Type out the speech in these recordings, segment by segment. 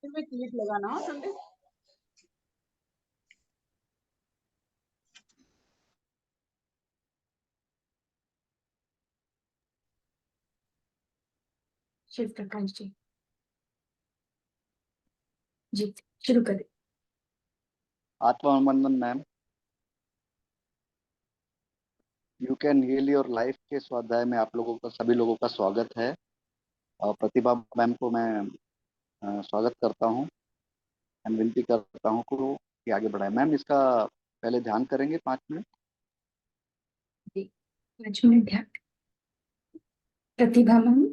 फिर मैं क्लिप लगाना। हाँ संदीप। शिव प्रकाश जी, जी शुरू करें। Atmanandan ma'am, you can heal your life के स्वाध्याय में आप लोगों का, सभी लोगों का स्वागत है। और प्रतिभा मैम को मैं स्वागत करता हूँ एंड विनती करता हूँ कि आगे बढ़ाए। मैम, इसका पहले ध्यान करेंगे 5 मिनट। जी 5 मिनट ध्यान। प्रतिभा मैम।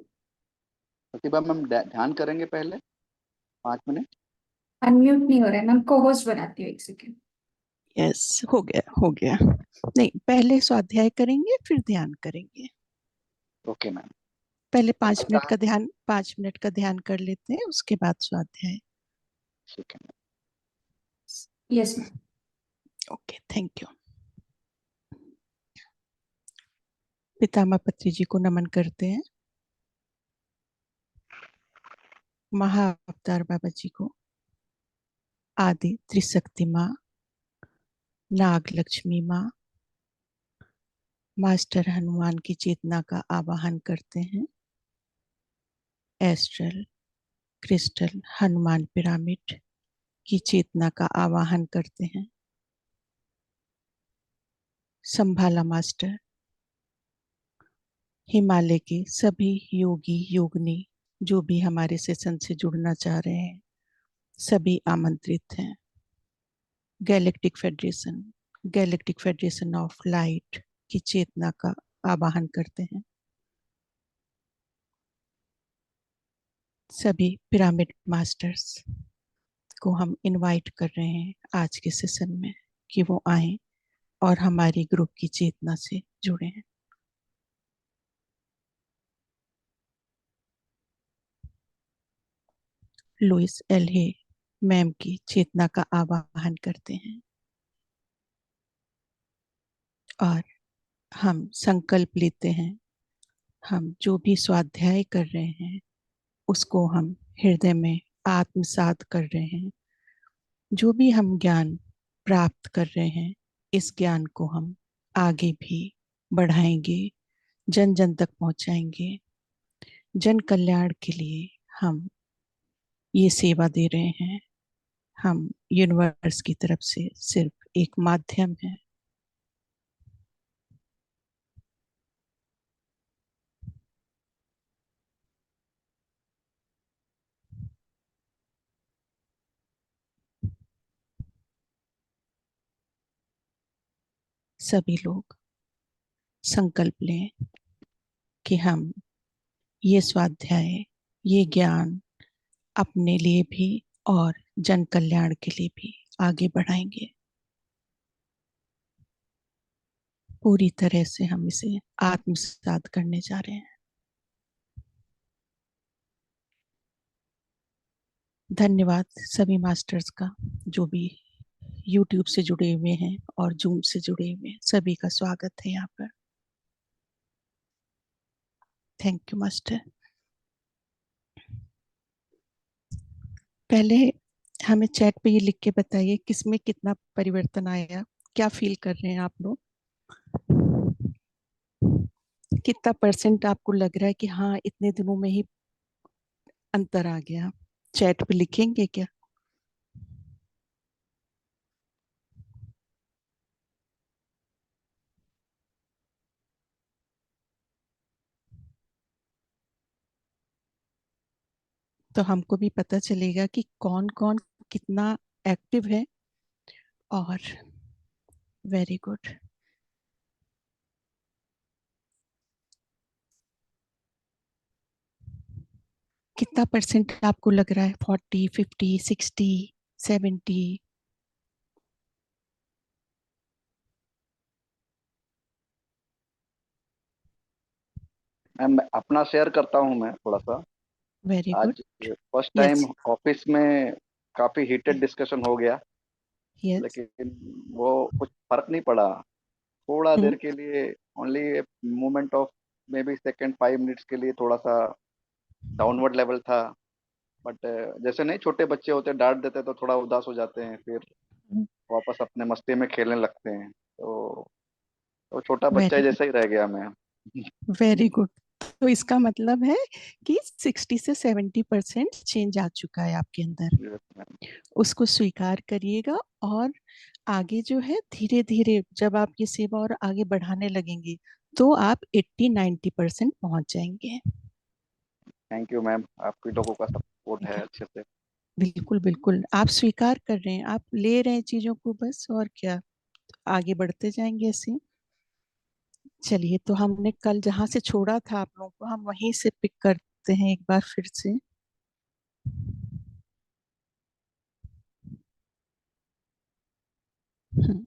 प्रतिभा मैम ध्यान करेंगे पहले 5 मिनट। अनम्यूट नहीं हो रहा है मैम, को होस्ट बनाती हूँ, 1 सेकेंड। यस, हो गया हो गया। नहीं, पहले स्वाध्याय करेंगे फिर ध्यान करेंगे। Okay ma'am. पहले 5 मिनट का ध्यान कर लेते हैं, उसके बाद स्वाध्याय। ठीक है ma'am. Yes ma'am. Okay, thank you. Pitamah Patri ji को नमन करते हैं। महाअवतार बाबा जी को, आदि त्रिशक्ति माँ, नाग लक्ष्मी माँ, मास्टर हनुमान की चेतना का आवाहन करते हैं। एस्ट्रल क्रिस्टल हनुमान पिरामिड की चेतना का आवाहन करते हैं। संभाला मास्टर, हिमालय के सभी योगी योगिनी जो भी हमारे सेशन से जुड़ना चाह रहे हैं, सभी आमंत्रित हैं। गैलेक्टिक फेडरेशन ऑफ लाइट की चेतना का आवाहन करते हैं। सभी पिरामिड मास्टर्स को हम इनवाइट कर रहे हैं आज के सेशन में कि वो आए और हमारी ग्रुप की चेतना से जुड़े हैं। लुइस एल्हे मैम की चेतना का आवाहन करते हैं और हम संकल्प लेते हैं, हम जो भी स्वाध्याय कर रहे हैं उसको हम हृदय में आत्मसात कर रहे हैं। जो भी हम ज्ञान प्राप्त कर रहे हैं, इस ज्ञान को हम आगे भी बढ़ाएंगे, जन जन तक पहुंचाएंगे। जन कल्याण के लिए हम ये सेवा दे रहे हैं। हम यूनिवर्स की तरफ से सिर्फ एक माध्यम है। सभी लोग संकल्प लें कि हम ये स्वाध्याय, ये ज्ञान अपने लिए भी और जन कल्याण के लिए भी आगे बढ़ाएंगे। पूरी तरह से हम इसे आत्मसात करने जा रहे हैं। धन्यवाद सभी मास्टर्स का, जो भी YouTube से जुड़े हुए हैं और जूम से जुड़े हुए हैं, सभी का स्वागत है यहाँ पर। Thank you master. पहले हमें चैट पे ये लिख के बताइए किसमें कितना परिवर्तन आया, क्या फील कर रहे हैं आप लोग। कितना % आपको लग रहा है कि हाँ इतने दिनों में ही अंतर आ गया। चैट पे लिखेंगे क्या? तो हमको भी पता चलेगा कि कौन कौन कितना एक्टिव है। और वेरी गुड। कितना % आपको लग रहा है? 40, 50, 60, 70? मैम, अपना शेयर करता हूँ मैं थोड़ा सा। Very good. आज फर्स्ट टाइम यस ऑफिस में काफी हीटेड डिस्कशन हो गया, यस। लेकिन वो कुछ फर्क नहीं पड़ा। थोड़ा देर के लिए, only moment of may be second 5 minutes के लिए थोड़ा सा डाउनवर्ड लेवल था, बट जैसे नहीं, छोटे बच्चे होते हैं, डांट देते हैं तो थोड़ा उदास हो जाते हैं, फिर वापस अपने मस्ती में खेलने लगते हैं। तो छोटा बच्चा वेरी ही गुड, जैसा ही रह गया मैं। Very good. तो इसका मतलब है कि 60 से 70% चेंज आ चुका है आपके अंदर। Yes, ma'am. उसको स्वीकार करिएगा, और आगे जो है धीरे धीरे जब आप ये सेवा और आगे बढ़ाने लगेंगे तो आप 80-90% पहुंच जाएंगे। थैंक यू मैम, आपके लोगों का सपोर्ट ठीक है है, अच्छे से। बिल्कुल बिल्कुल, आप स्वीकार कर रहे हैं, आप ले रहे हैं चीजों को, बस और क्या, आगे बढ़ते जाएंगे ऐसे। चलिए, तो हमने कल जहां से छोड़ा था आप लोगों को, हम वहीं से पिक करते हैं एक बार फिर से। हम्म,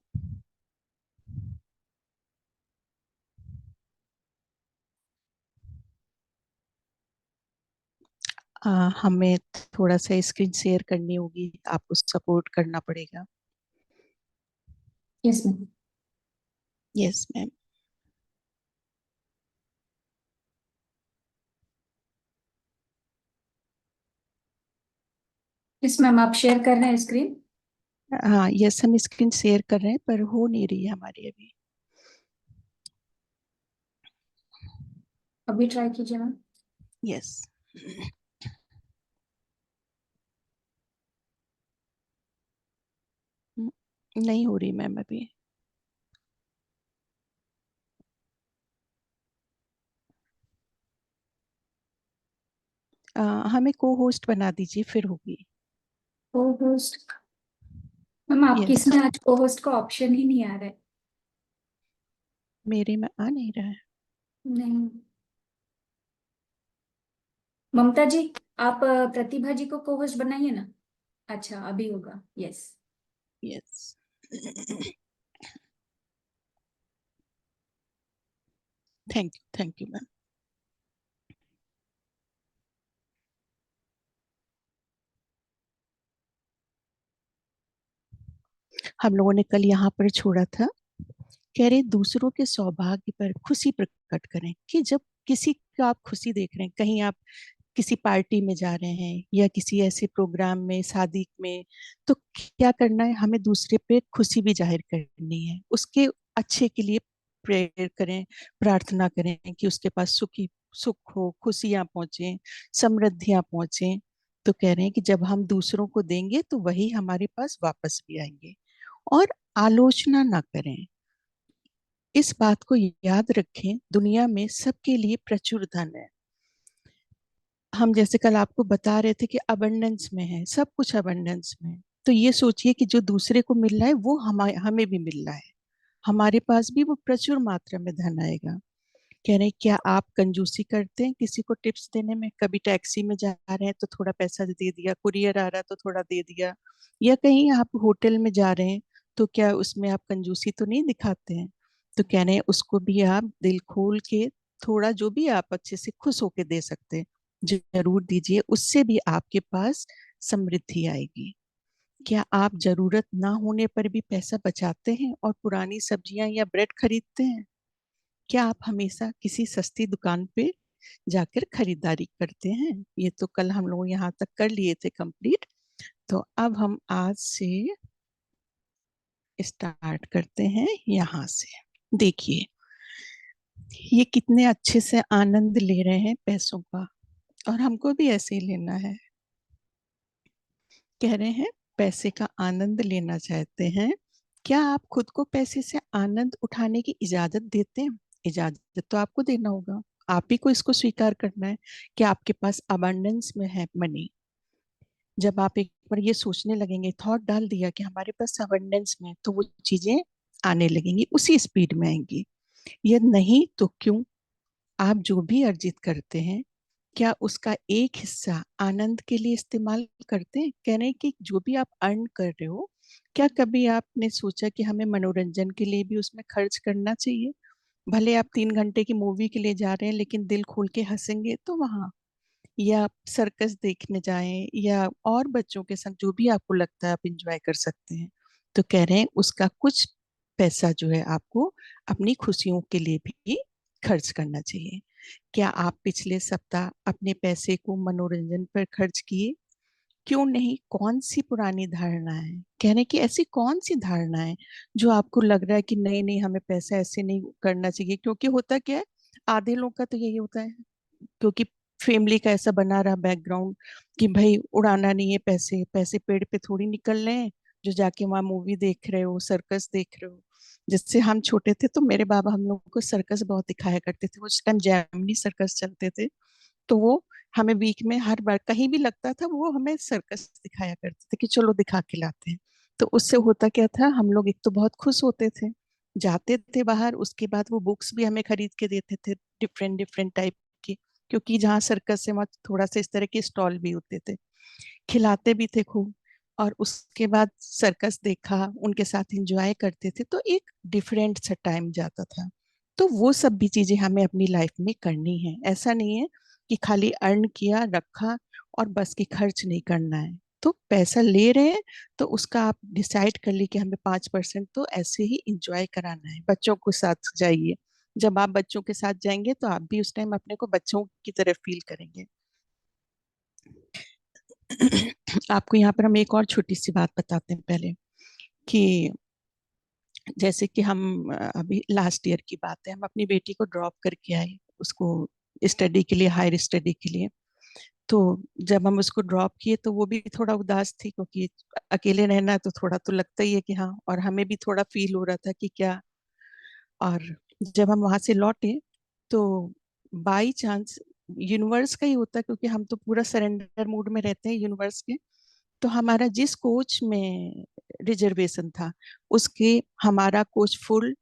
हमें थोड़ा सा स्क्रीन शेयर करनी होगी, आपको सपोर्ट करना पड़ेगा। Yes ma'am. Yes ma'am. Yes ma'am, आप शेयर कर रहे हैं स्क्रीन? हाँ, यस, हम स्क्रीन शेयर कर रहे हैं पर हो नहीं रही है हमारी अभी। अभी ट्राई कीजिए मैम। यस। नहीं हो रही मैम अभी। हमें को होस्ट बना दीजिए, फिर होगी। को होस्ट? मैम आपकी यस, इसमें आज को होस्ट का ऑप्शन ही नहीं आ रहा है। मेरे में आ नहीं रहा है। नहीं। ममता जी, आप प्रतिभा जी को को होस्ट बनाइए ना। अच्छा, अभी होगा। Yes. Yes. Thank you ma'am. हम लोगों ने कल यहाँ पर छोड़ा था, कह रहे दूसरों के सौभाग्य पर खुशी प्रकट करें, कि जब किसी का आप खुशी देख रहे हैं, कहीं आप किसी पार्टी में जा रहे हैं या किसी ऐसे प्रोग्राम में, शादी में, तो क्या करना है, हमें दूसरे पे खुशी भी जाहिर करनी है, उसके अच्छे के लिए प्रेयर करें, प्रार्थना करें कि उसके पास सुख हो, खुशियां पहुंचे, समृद्धियां पहुंचे। तो कह रहे हैं कि जब हम दूसरों को देंगे तो वही हमारे पास वापस भी आएंगे। और आलोचना ना करें, इस बात को याद रखें, दुनिया में सबके लिए प्रचुर धन है। हम जैसे कल आपको बता रहे थे कि अबंडेंस में है, सब कुछ अबंडेंस में है। तो ये सोचिए कि जो दूसरे को मिल रहा है वो हमें भी मिल रहा है, हमारे पास भी वो प्रचुर मात्रा में धन आएगा। कह रहे हैं, क्या आप कंजूसी करते हैं किसी को टिप्स देने में? कभी टैक्सी में जा रहे हैं तो थोड़ा पैसा दे दिया, कुरियर आ रहा है तो थोड़ा दे दिया, या कहीं आप होटल में जा रहे हैं तो क्या उसमें आप कंजूसी तो नहीं दिखाते हैं? तो कह रहे हैं उसको भी आप दिल खोल के, थोड़ा जो भी आप अच्छे से खुश होके दे सकते हैं जरूर दीजिए, उससे भी आपके पास समृद्धि आएगी। क्या आप जरूरत ना होने पर भी पैसा बचाते हैं और पुरानी सब्जियां या ब्रेड खरीदते हैं? क्या आप हमेशा किसी सस्ती दुकान पे जाकर खरीदारी करते हैं? ये तो कल हम लोग यहाँ तक कर लिए थे कंप्लीट। तो अब हम आज से स्टार्ट करते हैं यहाँ से। देखिए, ये कितने अच्छे से आनंद ले रहे हैं पैसों का, और हमको भी ऐसे ही लेना है। कह रहे हैं पैसे का आनंद लेना चाहते हैं, क्या आप खुद को पैसे से आनंद उठाने की इजाजत देते हैं? इजाजत तो आपको देना होगा, आप ही को इसको स्वीकार करना है कि आपके पास अबंडेंस में है मनी। जब आप एक बार ये सोचने लगेंगे, थॉट डाल दिया कि हमारे पास अबंडेंस में है, तो वो चीजें आने लगेंगी, उसी स्पीड में आएंगी। ये नहीं तो क्यों, आप जो भी अर्जित करते हैं, क्या उसका एक हिस्सा आनंद के लिए इस्तेमाल करते हैं? कह रहे हैं कि जो भी आप अर्न कर रहे हो, क्या कभी आपने सोचा कि हमें मनोरंजन के लिए भी उसमें खर्च करना चाहिए? भले आप 3 घंटे की मूवी के लिए जा रहे हैं, लेकिन दिल खोल के हंसेंगे तो वहां, या सर्कस देखने जाएं, या और बच्चों के संग जो भी आपको लगता है आप इंजॉय कर सकते हैं। तो कह रहे हैं उसका कुछ पैसा जो है आपको अपनी खुशियों के लिए भी खर्च करना चाहिए। क्या आप पिछले सप्ताह अपने पैसे को मनोरंजन पर खर्च किए? क्यों नहीं, कौन सी पुरानी धारणा है, कहने की ऐसी कौन सी धारणा है जो आपको लग रहा है कि नहीं नहीं हमें पैसा ऐसे नहीं करना चाहिए? क्योंकि होता क्या है, आधे लोग का तो यही होता है, क्योंकि फैमिली का ऐसा बना रहा बैकग्राउंड कि भाई उड़ाना नहीं है पैसे, पैसे पेड़ पे थोड़ी निकल रहे हैं जो जाके वहां मूवी देख रहे हो, सर्कस देख रहे हो। जिससे हम छोटे थे तो मेरे बाबा हम लोगों को सर्कस बहुत दिखाया करते थे, उस टाइम जैमनी सर्कस चलते थे। तो वो हमें वीक में हर बार कहीं भी लगता था वो हमें सर्कस दिखाया करते थे कि चलो दिखा के लाते हैं। तो उससे होता क्या था, हम लोग एक तो बहुत खुश होते थे, जाते थे बाहर, उसके बाद वो बुक्स भी हमें खरीद के देते थे डिफरेंट डिफरेंट टाइप की, क्योंकि जहाँ सर्कस है वहाँ थोड़ा सा इस तरह के स्टॉल भी होते थे, खिलाते भी थे खूब। और उसके बाद सर्कस देखा, उनके साथ एंजॉय करते थे, तो एक डिफरेंट सा टाइम जाता था। तो वो सब भी चीजें हमें अपनी लाइफ में करनी है। ऐसा नहीं है कि खाली अर्न किया रखा और बस की खर्च नहीं करना है। तो पैसा ले रहे हैं तो उसका आप डिसाइड कर ली कि हमें 5% तो ऐसे ही इंजॉय कराना है। बच्चों के साथ जाइए, जब आप बच्चों के साथ जाएंगे तो आप भी उस टाइम अपने को बच्चों की तरह फील करेंगे। आपको यहाँ पर हम एक और छोटी सी बात बताते हैं पहले, कि जैसे कि हम अभी लास्ट ईयर की बात है, हम अपनी बेटी को ड्रॉप करके आए उसको स्टडी के लिए, हायर स्टडी के लिए। तो जब हम उसको ड्रॉप किए तो वो भी थोड़ा उदास थी, क्योंकि अकेले रहना है तो थोड़ा तो लगता ही है कि हाँ, और हमें भी थोड़ा फील हो रहा था कि क्या। और जब हम वहां से लौटे तो बाई चांस, यूनिवर्स का ही होता है, क्योंकि हम तो पूरा सरेंडर मूड में रहते हैं यूनिवर्स के। तो हमारा जिस कोच में रिजर्वेशन था उसके, हमारा कोच फुल,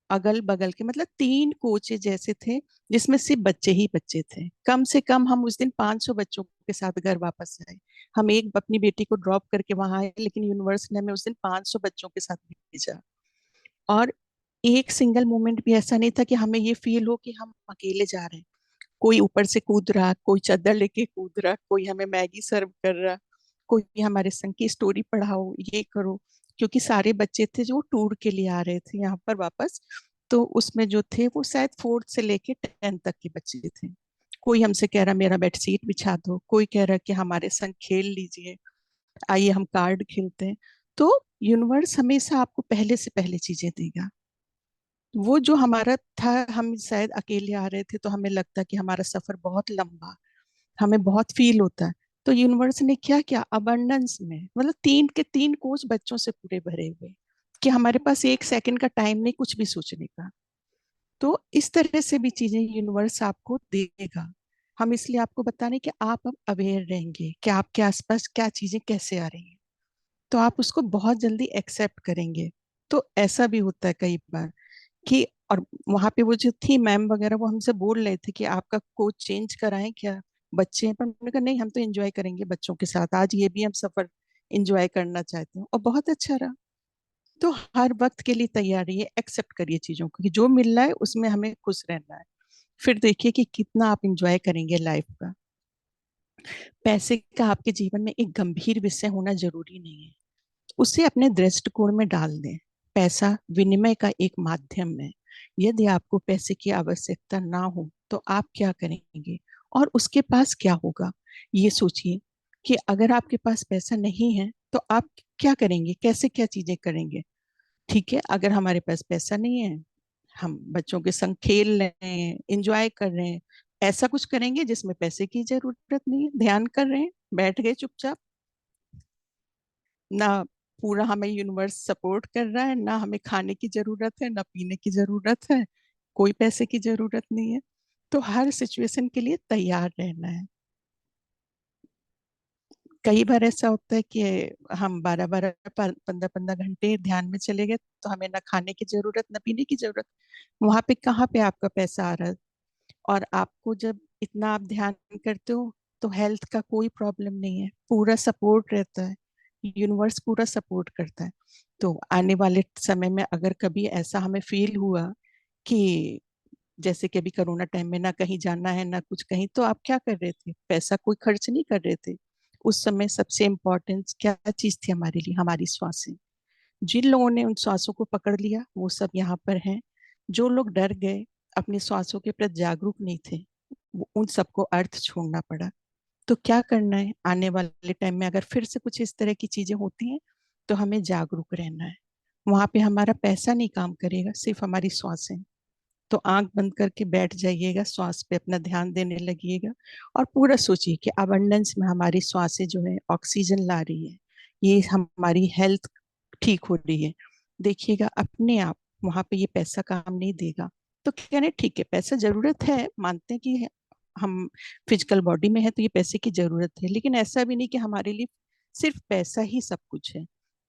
अगल बगल के मतलब 3 कोच जैसे थे, जिसमें सिर्फ बच्चे ही बच्चे थे। कम से कम हम उस दिन 500 बच्चों के साथ घर वापस आए। हम एक अपनी बेटी को ड्रॉप करके वहां आए, लेकिन यूनिवर्स ने हमें उस दिन 500 बच्चों के साथ भेजा। और एक सिंगल मोमेंट भी ऐसा नहीं था कि हमें ये फील हो कि हम अकेले जा रहे हैं। कोई ऊपर से कूद रहा, कोई चादर लेके कूद रहा, कोई हमें मैगी सर्व कर रहा, कोई हमारे संग की स्टोरी पढ़ाओ, ये करो। क्योंकि सारे बच्चे थे जो टूर के लिए आ रहे थे यहाँ पर वापस। तो उसमें जो थे वो शायद 4th से लेके 10th तक के बच्चे थे। कोई हमसे कह रहा मेरा बेडशीट बिछा दो, कोई कह रहा कि हमारे संग खेल लीजिए, आइए हम कार्ड खेलते हैं। तो यूनिवर्स हमेशा आपको पहले से पहले चीजें देगा। वो जो हमारा था, हम शायद अकेले आ रहे थे तो हमें लगता कि हमारा सफर बहुत लंबा, हमें बहुत फील होता है। तो यूनिवर्स ने क्या किया, अबंडेंस में, मतलब 3 के 3 कोच बच्चों से पूरे भरे हुए, कि हमारे पास 1 सेकंड का टाइम नहीं कुछ भी सोचने का। तो इस तरह से भी चीजें यूनिवर्स आपको देगा। हम इसलिए आपको बता रहे हैं कि आप अब अवेयर रहेंगे कि आपके आसपास क्या चीजें कैसे आ रही हैं, तो आप उसको बहुत जल्दी एक्सेप्ट करेंगे। तो ऐसा भी होता है कई बार कि, और वहां पे वो जो थी मैम वगैरह वो हमसे बोल रहे थे कि आपका कोच चेंज कराएं क्या, बच्चे हैं। पर हमने कहा नहीं, हम तो एंजॉय करेंगे बच्चों के साथ, आज ये भी हम सफर एंजॉय करना चाहते हैं। और बहुत अच्छा रहा। तो हर वक्त के लिए तैयार रहिए, एक्सेप्ट करिए चीजों को कि जो मिल रहा है उसमें हमें खुश रहना है। फिर देखिए कि कितना आप इंजॉय करेंगे लाइफ का। पैसे का आपके जीवन में एक गंभीर विषय होना जरूरी नहीं है, उसे अपने दृष्टिकोण में डाल दें। पैसा विनिमय का एक माध्यम है। यदि आपको पैसे की आवश्यकता ना हो तो आप क्या करेंगे और उसके पास क्या होगा, ये सोचिए। कि अगर आपके पास पैसा नहीं है तो आप क्या करेंगे, कैसे क्या चीजें करेंगे। ठीक है, अगर हमारे पास पैसा नहीं है, हम बच्चों के संग खेल रहे हैं, एंजॉय कर रहे हैं, ऐसा कुछ करेंगे जिसमें पैसे की जरूरत नहीं है, ध्यान कर रहे हैं, बैठ गए चुपचाप, ना पूरा हमें यूनिवर्स सपोर्ट कर रहा है, ना हमें खाने की जरूरत है, ना पीने की जरूरत है, कोई पैसे की जरूरत नहीं है। तो हर सिचुएशन के लिए तैयार रहना है। कई बार ऐसा होता है कि हम 12-12 15-15 घंटे ध्यान में चले गए तो हमें ना खाने की जरूरत ना पीने की जरूरत। वहां पे कहाँ पे आपका पैसा आ रहा है? और आपको जब इतना आप ध्यान करते हो तो हेल्थ का कोई प्रॉब्लम नहीं है, पूरा सपोर्ट रहता है, यूनिवर्स पूरा सपोर्ट करता है। तो आने वाले समय में अगर कभी ऐसा हमें फील हुआ कि जैसे कि अभी कोरोना टाइम में ना कहीं जाना है ना कुछ कहीं, तो आप क्या कर रहे थे, पैसा कोई खर्च नहीं कर रहे थे। उस समय सबसे इम्पोर्टेंट क्या चीज थी हमारे लिए, हमारी श्वासें। जिन लोगों ने उन श्वासों को पकड़ लिया वो सब यहाँ पर हैं। जो लोग डर गए, अपनी श्वासों के प्रति जागरूक नहीं थे, उन सबको अर्थ छोड़ना पड़ा। तो क्या करना है, आने वाले टाइम में अगर फिर से कुछ इस तरह की चीजें होती हैं तो हमें जागरूक रहना है। वहां पे हमारा पैसा नहीं काम करेगा, सिर्फ हमारी सांसें। तो आंख बंद करके बैठ जाइएगा, श्वास पे अपना ध्यान देने लगिएगा और पूरा सोचिए कि अबंडेंस में हमारी श्वासें जो है ऑक्सीजन ला रही है, ये हमारी हेल्थ ठीक हो रही है। देखिएगा अपने आप वहां पे ये पैसा काम नहीं देगा। तो कहने ठीक है, पैसा जरूरत है, मानते हैं कि हम फिजिकल बॉडी में है तो ये पैसे की जरूरत है, लेकिन ऐसा भी नहीं कि हमारे लिए सिर्फ पैसा ही सब कुछ है।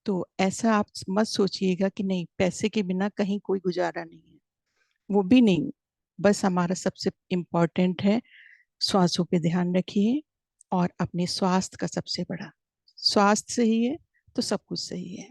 तो ऐसा आप मत सोचिएगा कि नहीं, पैसे के बिना कहीं कोई गुजारा नहीं है, वो भी नहीं। बस हमारा सबसे इम्पोर्टेंट है, श्वासों पे ध्यान रखिए और अपने स्वास्थ्य का सबसे बड़ा, स्वास्थ्य सही है तो सब कुछ सही है।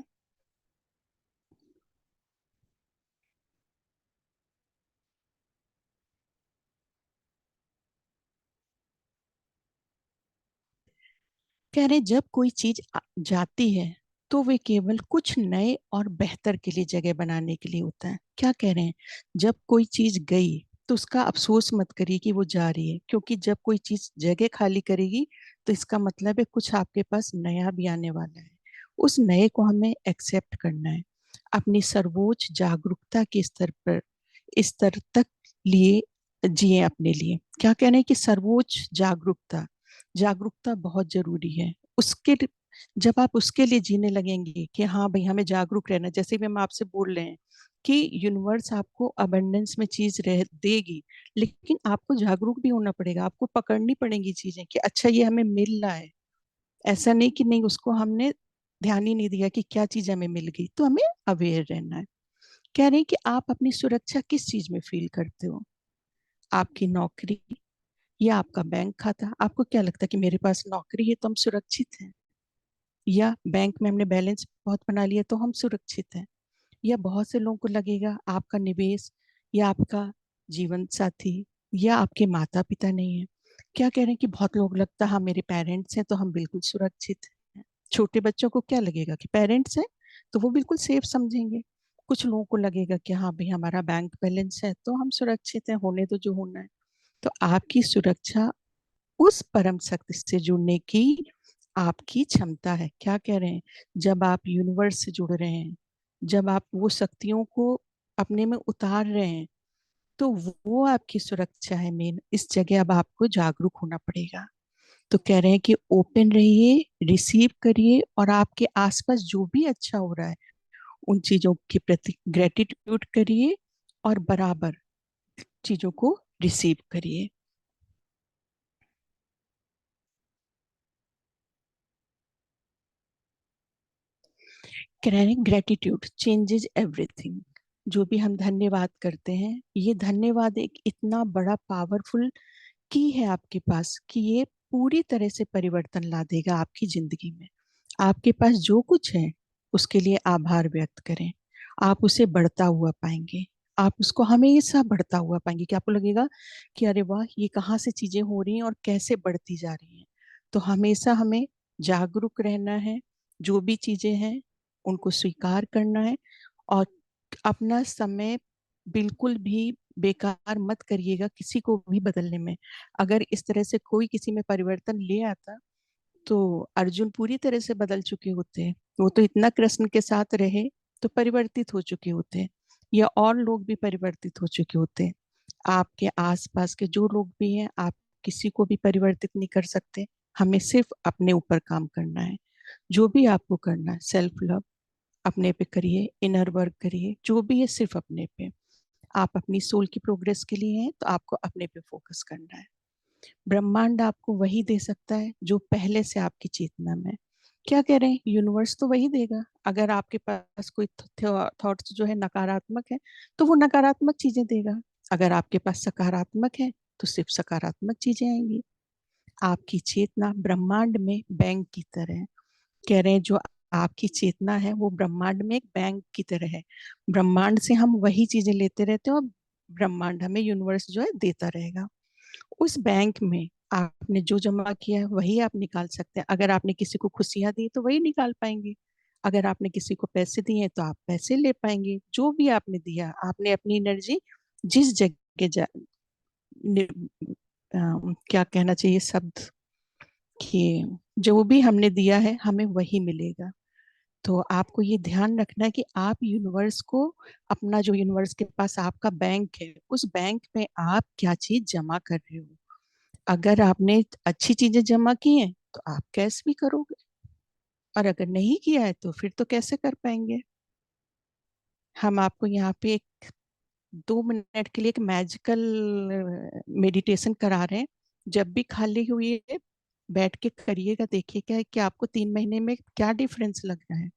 कह रहे जब कोई चीज जाती है तो वे केवल कुछ नए और बेहतर के लिए जगह बनाने के लिए होता है। क्या कह रहे हैं, जब कोई चीज गई तो उसका अफसोस मत करिए कि वो जा रही है, क्योंकि जब कोई चीज जगह खाली करेगी तो इसका मतलब है कुछ आपके पास नया भी आने वाला है। उस नए को हमें एक्सेप्ट करना है, अपनी सर्वोच्च जागरूकता के स्तर पर, स्तर तक लिए जिए अपने लिए। क्या कह रहे हैं कि सर्वोच्च जागरूकता, जागरूकता बहुत जरूरी है। उसके जब आप उसके लिए जीने लगेंगे कि हाँ भाई हमें जागरूक रहना, जैसे भी हम आपसे बोल रहे हैं कि यूनिवर्स आपको अबंडेंस में चीज रह देगी, लेकिन आपको जागरूक भी होना पड़ेगा, आपको पकड़नी पड़ेंगी चीजें कि अच्छा ये हमें मिल रहा है। ऐसा नहीं कि नहीं, उसको हमने ध्यान ही नहीं दिया कि क्या चीज हमें मिल गई, तो हमें अवेयर रहना है। कह रहे हैं कि आप अपनी सुरक्षा किस चीज में फील करते हो, आपकी नौकरी या आपका बैंक खाता? आपको क्या लगता है कि मेरे पास नौकरी है तो हम सुरक्षित हैं, या बैंक में हमने बैलेंस बहुत बना लिया तो हम सुरक्षित हैं? या बहुत से लोगों को लगेगा आपका निवेश या आपका जीवन साथी या आपके माता पिता नहीं है। क्या कह रहे हैं कि बहुत लोग लगता है हाँ मेरे पेरेंट्स हैं तो हम बिल्कुल सुरक्षित हैं। छोटे बच्चों को क्या लगेगा कि पेरेंट्स हैं तो वो बिल्कुल सेफ समझेंगे। कुछ लोगों को लगेगा कि हाँ भाई हमारा बैंक बैलेंस है तो हम सुरक्षित हैं, होने तो जो होना है। तो आपकी सुरक्षा उस परम शक्ति से जुड़ने की आपकी क्षमता है। क्या कह रहे हैं, जब आप यूनिवर्स से जुड़ रहे हैं, जब आप वो शक्तियों को अपने में उतार रहे हैं, तो वो आपकी सुरक्षा है मेन। इस जगह अब आपको जागरूक होना पड़ेगा। तो कह रहे हैं कि ओपन रहिए, रिसीव करिए और आपके आसपास जो भी अच्छा हो रहा है उन चीजों के प्रति ग्रेटिट्यूड करिए और बराबर चीजों को रिसीव करिए। कह रहे हैं ग्रेटिट्यूड चेंजेस एवरीथिंग। जो भी हम धन्यवाद करते हैं, ये धन्यवाद एक इतना बड़ा पावरफुल की है आपके पास कि ये पूरी तरह से परिवर्तन ला देगा आपकी जिंदगी में। आपके पास जो कुछ है उसके लिए आभार व्यक्त करें, आप उसे बढ़ता हुआ पाएंगे। आप उसको हमेशा बढ़ता हुआ पाएंगे कि आपको लगेगा कि अरे वाह ये कहाँ से चीजें हो रही हैं और कैसे बढ़ती जा रही हैं। तो हमेशा हमें जागरूक रहना है, जो भी चीजें हैं उनको स्वीकार करना है और अपना समय बिल्कुल भी बेकार मत करिएगा किसी को भी बदलने में। अगर इस तरह से कोई किसी में परिवर्तन ले आता तो अर्जुन पूरी तरह से बदल चुके होते हैं, वो तो इतना कृष्ण के साथ रहे तो परिवर्तित हो चुके होते हैं, या और लोग भी परिवर्तित हो चुके होते हैं। आपके आसपास के जो लोग भी हैं, आप किसी को भी परिवर्तित नहीं कर सकते। हमें सिर्फ अपने ऊपर काम करना है। जो भी आपको करना है, सेल्फ लव अपने पे करिए, इनर वर्क करिए, जो भी है सिर्फ अपने पे। आप अपनी सोल की प्रोग्रेस के लिए हैं तो आपको अपने पे फोकस करना है। ब्रह्मांड आपको वही दे सकता है जो पहले से आपकी चेतना में है। क्या कह रहे हैं, यूनिवर्स तो वही देगा। अगर आपके पास कोई थॉट्स जो है नकारात्मक है तो वो नकारात्मक चीजें देगा। अगर आपके पास सकारात्मक है तो सिर्फ सकारात्मक चीजें आएंगी। आपकी चेतना ब्रह्मांड में बैंक की तरह है। कह रहे हैं जो आपकी चेतना है वो ब्रह्मांड में एक बैंक की तरह है। ब्रह्मांड से हम वही चीजें लेते रहते हैं और ब्रह्मांड हमें, यूनिवर्स जो है देता रहेगा। उस बैंक में आपने जो जमा किया है वही आप निकाल सकते हैं। अगर आपने किसी को खुशियां दी तो वही निकाल पाएंगे। अगर आपने किसी को पैसे दिए तो आप पैसे ले पाएंगे। जो भी आपने दिया, आपने अपनी एनर्जी जिस जगह क्या कहना चाहिए शब्द, कि जो भी हमने दिया है हमें वही मिलेगा। तो आपको ये ध्यान रखना है कि आप यूनिवर्स को, अपना जो यूनिवर्स के पास आपका बैंक है, उस बैंक में आप क्या चीज जमा कर रहे हो। अगर आपने अच्छी चीजें जमा की हैं तो आप कैश भी करोगे, और अगर नहीं किया है तो फिर तो कैसे कर पाएंगे। हम आपको यहाँ पे एक 2 मिनट के लिए एक मैजिकल मेडिटेशन करा रहे हैं। जब भी खाली हुई है बैठ के करिएगा, देखिए क्या है कि आपको 3 महीने में क्या डिफरेंस लग रहा है।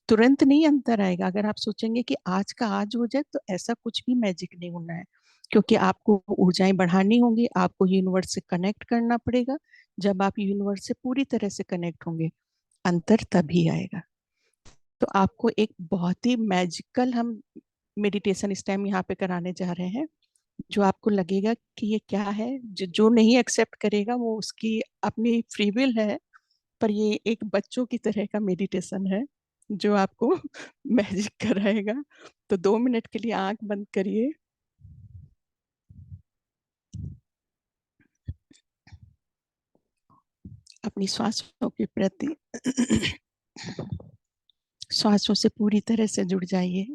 तुरंत नहीं अंतर आएगा। अगर आप सोचेंगे कि आज का आज हो जाए, तो ऐसा कुछ भी मैजिक नहीं होना है, क्योंकि आपको ऊर्जाएं बढ़ानी होंगी, आपको यूनिवर्स से कनेक्ट करना पड़ेगा। जब आप यूनिवर्स से पूरी तरह से कनेक्ट होंगे, अंतर तभी आएगा। तो आपको एक बहुत ही मैजिकल हम मेडिटेशन इस टाइम यहाँ पे कराने जा रहे हैं, जो आपको लगेगा कि ये क्या है। जो नहीं एक्सेप्ट करेगा वो उसकी अपनी फ्री विल है, पर ये एक बच्चों की तरह का मेडिटेशन है जो आपको मैजिक कराएगा। तो 2 मिनट के लिए आंख बंद करिए। अपनी श्वासों के प्रति श्वासों से पूरी तरह से जुड़ जाइए।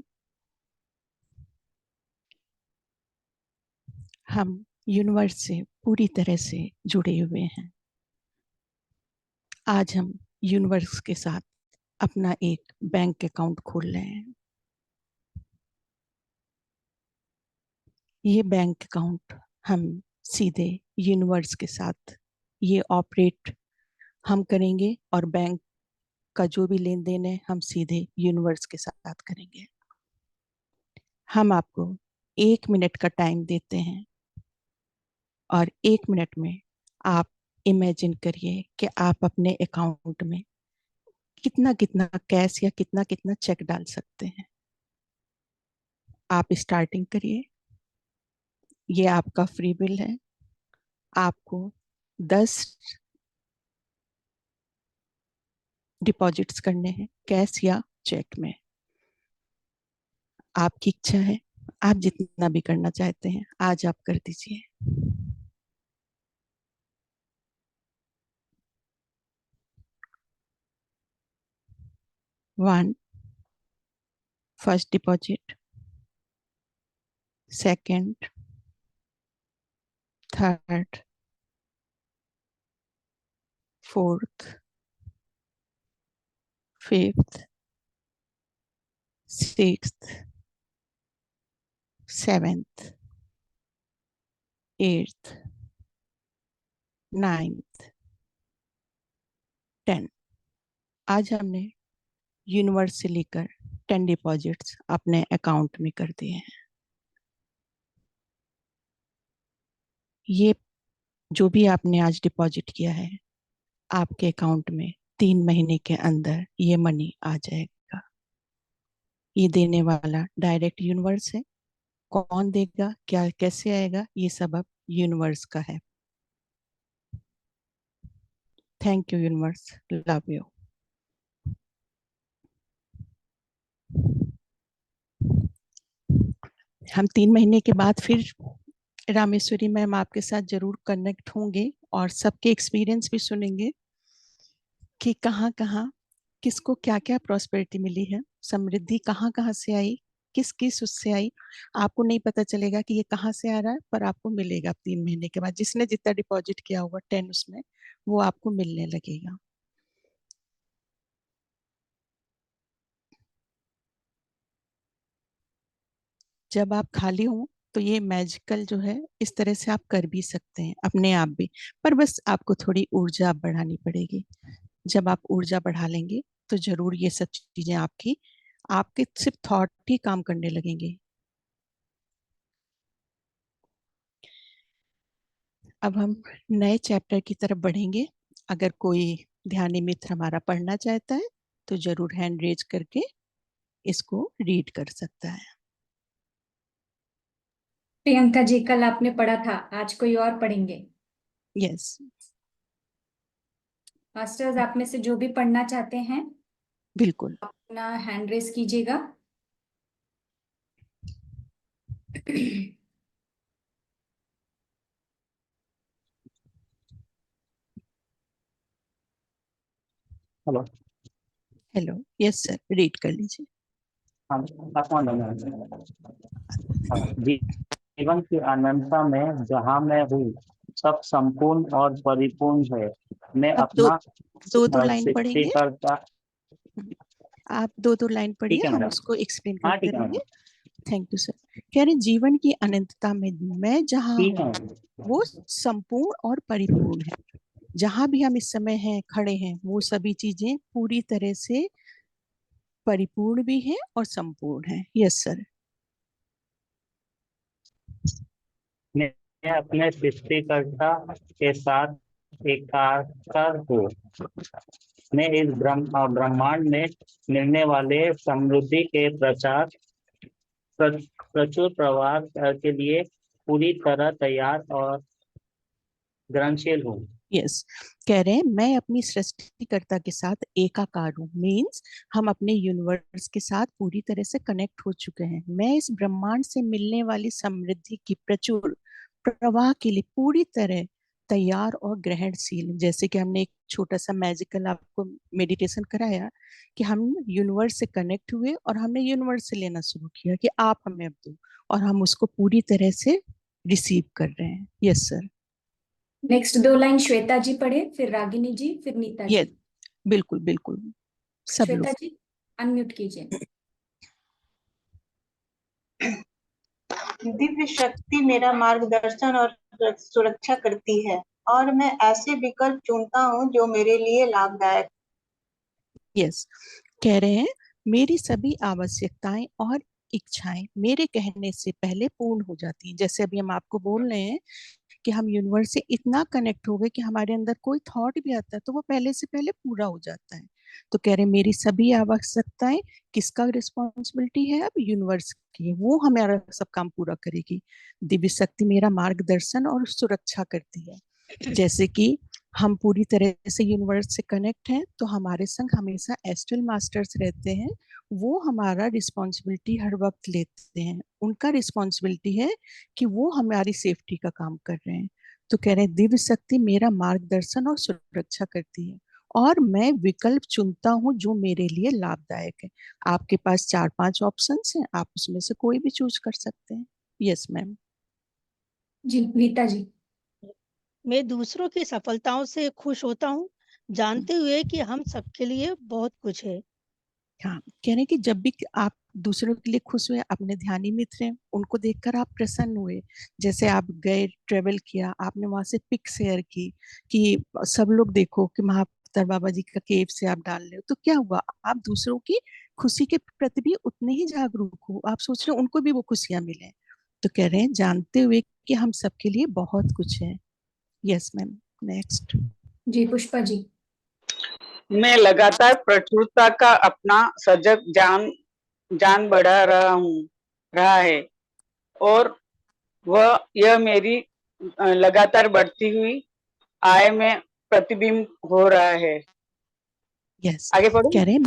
हम यूनिवर्स से पूरी तरह से जुड़े हुए हैं। आज हम यूनिवर्स के साथ अपना एक बैंक अकाउंट खोल रहे हैं। ये बैंक अकाउंट हम सीधे यूनिवर्स के साथ ये ऑपरेट हम करेंगे, और बैंक का जो भी लेन देन है हम सीधे यूनिवर्स के साथ करेंगे। हम आपको 1 मिनट का टाइम देते हैं, और 1 मिनट में आप इमेजिन करिए कि आप अपने अकाउंट में कितना कितना कैश या कितना कितना चेक डाल सकते हैं। आप स्टार्टिंग करिए। ये आपका फ्री बिल है। आपको 10 डिपॉजिट्स करने हैं, कैश या चेक में। आपकी इच्छा है, आप जितना भी करना चाहते हैं आज आप कर दीजिए। 1, first deposit, second, third, fourth, fifth, sixth, seventh, eighth, ninth, 10। आज हमने यूनिवर्स से लेकर 10 डिपॉजिट्स अपने अकाउंट में कर दिए हैं। ये जो भी आपने आज डिपॉजिट किया है, आपके अकाउंट में 3 महीने के अंदर ये मनी आ जाएगा। ये देने वाला डायरेक्ट यूनिवर्स है। कौन देगा, क्या, कैसे आएगा, ये सब अब यूनिवर्स का है। Thank you universe, love you. हम 3 महीने के बाद फिर रामेश्वरी मैम आपके साथ जरूर कनेक्ट होंगे, और सबके एक्सपीरियंस भी सुनेंगे कि कहाँ कहाँ किसको क्या क्या प्रॉस्पेरिटी मिली है, समृद्धि कहाँ कहाँ से आई, किस किस उससे आई। आपको नहीं पता चलेगा कि ये कहाँ से आ रहा है, पर आपको मिलेगा 3 महीने के बाद। जिसने जितना डिपॉजिट किया होगा 10 उसमें, वो आपको मिलने लगेगा। जब आप खाली हो तो ये मैजिकल जो है इस तरह से आप कर भी सकते हैं अपने आप भी, पर बस आपको थोड़ी ऊर्जा बढ़ानी पड़ेगी। जब आप ऊर्जा बढ़ा लेंगे तो जरूर ये सब चीजें आपकी, आपके सिर्फ थॉट ही काम करने लगेंगे। अब हम नए चैप्टर की तरफ बढ़ेंगे। अगर कोई ध्यानी मित्र हमारा पढ़ना चाहता है तो जरूर हैंड रेज करके इसको रीड कर सकता है। प्रियंका जी, कल आपने पढ़ा था, आज कोई और पढ़ेंगे। यस। मास्टर्स, आप में से जो भी पढ़ना चाहते हैं बिल्कुल। अपना हैंड रेस कीजिएगा। Hello. Hello, yes sir, read कर लीजिए। हाँ, आप कौन है? हाँ, जीवन की अनंतता में जहाँ मैं हूँ, सब संपूर्ण और परिपूर्ण है। मैं अब दो अपना दो दो लाइन पढ़ेंगे। सृष्टिकर्ता। आप दो दो लाइन पढ़िए, ठीक है हम मैडम। उसको एक्सप्लेन हाँ करते ठीक है मैडम। रहेंगे। Thank you sir. कह रहे जीवन की अनंतता में मैं जहाँ ठीक है हूँ मैडम। वो संपूर्ण और परिपूर्ण है। जहां भी हम इस समय हैं, खड़े हैं, वो सभी चीजें पूरी तरह से परिपूर्ण भी हैं और संपूर्ण हैं। Yes sir. मैं अपने सृष्टिकर्ता के साथ एकाकार हूँ। मैं इस ब्रह्मांड में मिलने वाले समृद्धि के प्रचुर प्रवाह के लिए पूरी तरह तैयार और ग्रहणशील हूँ। यस, कह रहे हैं मैं अपनी सृष्टिकर्ता के साथ एकाकार हूँ। मीन्स हम अपने यूनिवर्स के साथ पूरी तरह से कनेक्ट हो चुके हैं। मैं इस ब्रह्मांड से मिलने वाली समृद्धि की प्रचुर प्रवाह के लिए पूरी तरह तैयार और ग्रहणशील। जैसे कि हमने एक छोटा सा मैजिकल आपको मेडिटेशन कराया कि हम यूनिवर्स से कनेक्ट हुए और हमने यूनिवर्स से लेना शुरू किया कि आप हमें अब दो, और हम उसको पूरी तरह से रिसीव कर रहे हैं। Yes sir. नेक्स्ट दो लाइन श्वेता जी पढ़े, फिर रागिनी जी, फिर नीता ये जी। बिल्कुल बिल्कुल, सब श्वेता लोग। जी अनम्यूट कीजिए। दिव्य शक्ति मेरा मार्गदर्शन और सुरक्षा करती है, और मैं ऐसे विकल्प चुनता हूँ जो मेरे लिए लाभदायक। यस, कह रहे हैं मेरी सभी आवश्यकताएं और इच्छाएं मेरे कहने से पहले पूर्ण हो जाती हैं। जैसे अभी हम आपको बोल रहे हैं कि हम यूनिवर्स से इतना कनेक्ट हो गए कि हमारे अंदर कोई थॉट भी आता है तो वो पहले से पहले पूरा हो जाता है। तो कह रहे मेरी सभी आवश्यकताएं, किसका रिस्पॉन्सिबिलिटी है? अब यूनिवर्स की, वो हमारा सब काम पूरा करेगी। दिव्य शक्ति मेरा मार्गदर्शन और सुरक्षा करती है। जैसे कि हम पूरी तरह से यूनिवर्स से कनेक्ट हैं तो हमारे संग हमेशा एस्ट्रल मास्टर्स रहते हैं। वो हमारा रिस्पॉन्सिबिलिटी हर वक्त लेते हैं। उनका रिस्पॉन्सिबिलिटी है कि वो हमारी सेफ्टी का काम कर रहे हैं। तो कह रहे हैं दिव्य शक्ति मेरा मार्गदर्शन और सुरक्षा करती है, और मैं विकल्प चुनता हूँ जो मेरे लिए लाभदायक है। आपके पास 4-5 ऑप्शंस हैं, आप उसमें से कोई भी चूज कर सकते हैं। Yes ma'am. जी नीता जी। मैं दूसरों की सफलताओं से खुश होता हूँ, जानते हुए कि हम सबके लिए बहुत कुछ है। हाँ, कह रहे हैं कि जब भी आप दूसरों के लिए खुश हुए, अपने ध्यानी मित्र हैं उनको देखकर आप प्रसन्न हुए। जैसे आप गए, ट्रेवल किया, आपने वहां से पिक शेयर की कि सब लोग देखो कि महापत्थर बाबा जी का केव से आप डाल रहे हो, तो क्या हुआ? आप दूसरों की खुशी के प्रति भी उतने ही जागरूक हो। आप सोच रहे हो उनको भी वो खुशियां मिले। तो कह रहे हैं जानते हुए कि हम सबके लिए बहुत कुछ है। Yes ma'am. नेक्स्ट। जी पुष्पा जी। मैं लगातार प्रचुरता का अपना सजग जान बढ़ा रहा है, और वह यह मेरी लगातार बढ़ती हुई आय में प्रतिबिंब हो रहा है। यस, आगे पढ़ो। कह रहे हैं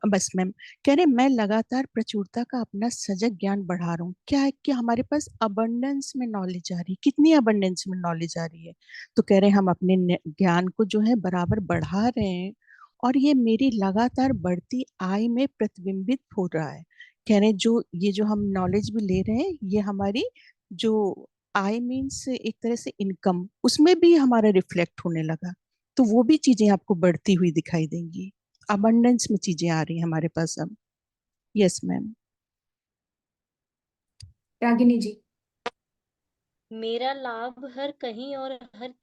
बस मैम, कह रहे हैं मैं लगातार प्रचुरता का अपना सजग ज्ञान बढ़ा रहा हूँ। क्या है कि हमारे पास अबंडेंस में नॉलेज आ रही है। कितनी अबंडेंस में नॉलेज आ रही है? तो कह रहे हैं हम अपने ज्ञान को जो है बराबर बढ़ा रहे हैं, और ये मेरी लगातार बढ़ती आय में प्रतिबिंबित हो रहा है। कह रहे हैं जो ये जो हम नॉलेज भी ले रहे हैं, ये हमारी जो आय मीन्स एक तरह से इनकम, उसमें भी हमारा रिफ्लेक्ट होने लगा। तो वो भी चीजें आपको बढ़ती हुई दिखाई देंगी। अबंडेंस में चीजें आ रही हैं हमारे पास अब। Yes ma'am. रागिनी जी। मेरा लाभ हर कहीं और हर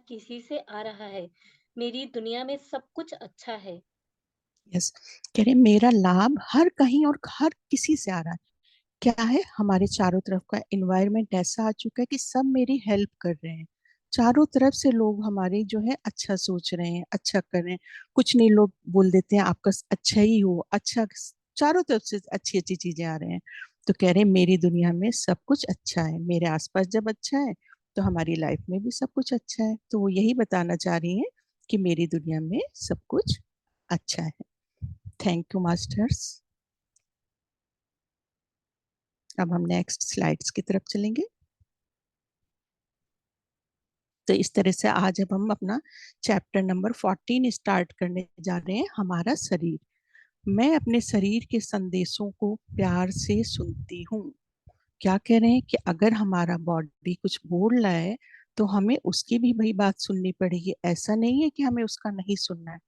किसी से आ रहा है। मेरी दुनिया में सब कुछ अच्छा है। यस, कह रहे मेरा लाभ हर कहीं और हर किसी से आ रहा है। क्या है, हमारे चारों तरफ का एनवायरनमेंट ऐसा आ चुका है कि सब मेरी हेल्प कर रहे हैं। चारों तरफ से लोग हमारे जो है अच्छा सोच रहे हैं, अच्छा कर रहे हैं। कुछ नहीं, लोग बोल देते हैं आपका अच्छा ही हो, अच्छा। चारों तरफ से अच्छी अच्छी चीजें आ रहे हैं। तो कह रहे हैं मेरी दुनिया में सब कुछ अच्छा है। मेरे आसपास जब अच्छा है तो हमारी लाइफ में भी सब कुछ अच्छा है। तो वो यही बताना चाह रही हैं कि मेरी दुनिया में सब कुछ अच्छा है। Thank you masters. अब हम नेक्स्ट स्लाइड्स की तरफ चलेंगे। तो इस तरह से आज अब हम अपना चैप्टर नंबर 14 स्टार्ट करने जा रहे हैं, हमारा शरीर। मैं अपने शरीर के संदेशों को प्यार से सुनती हूँ। क्या कह रहे हैं कि अगर हमारा बॉडी कुछ बोल रहा है तो हमें उसकी भी वही बात सुननी पड़ेगी। ऐसा नहीं है कि हमें उसका नहीं सुनना है।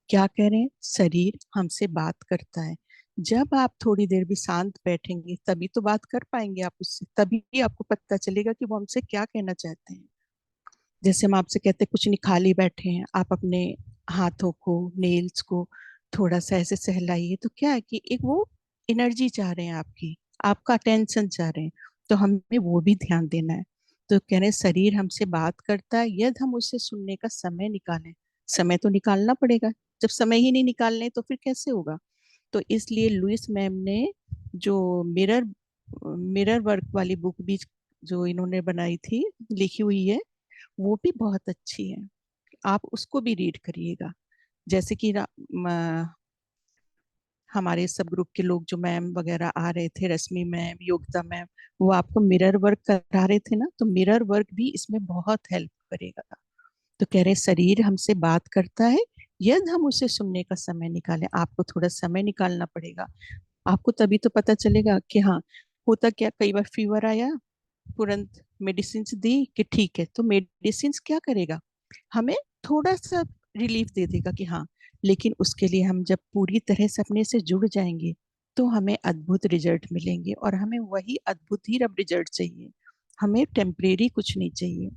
क्या कह रहे हैं, शरीर हमसे बात करता है। जब आप थोड़ी देर भी शांत बैठेंगे तभी तो बात कर पाएंगे आप उससे, तभी आपको पता चलेगा कि वो हमसे क्या कहना चाहते हैं। जैसे हम आपसे कहते हैं कुछ निखाली बैठे हैं, आप अपने हाथों को, नेल्स को थोड़ा सा ऐसे सहलाइए, तो क्या है कि एक वो एनर्जी चाह रहे हैं आपकी, आपका अटेंशन चाह रहे हैं, तो हमें वो भी ध्यान देना है। तो कह रहे हैं शरीर हमसे बात करता है यदि हम उससे सुनने का समय निकालें। समय तो निकालना पड़ेगा, जब समय ही नहीं निकालने तो फिर कैसे होगा। तो इसलिए लुइस मैम ने जो मिरर मिरर वर्क वाली बुक भी जो इन्होंने बनाई थी, लिखी हुई है, वो भी बहुत अच्छी है। आप उसको भी रीड करिएगा। जैसे कि हमारे सब ग्रुप के लोग जो मैम वगैरह आ रहे थे, रश्मि मैम, योगिता मैम, वो आपको मिरर वर्क करा रहे थे ना, तो मिरर वर्क भी इसमें बहुत हेल्प करेगा। तो कह रहे शरीर हमसे बात करता है यदि हम उसे सुनने का समय निकालें। आपको थोड़ा समय निकालना पड़ेगा, आपको तभी तो पता चलेगा कि हाँ होता क्या। कई बार फीवर आया, तुरंत मेडिसिन दी कि ठीक है, तो मेडिसिन क्या करेगा, हमें थोड़ा सा रिलीफ दे देगा कि हाँ, लेकिन उसके लिए हम जब पूरी तरह से अपने से जुड़ जाएंगे तो हमें अद्भुत रिजल्ट मिलेंगे, और हमें वही अद्भुत ही अब रिजल्ट चाहिए, हमें टेम्परेरी कुछ नहीं चाहिए।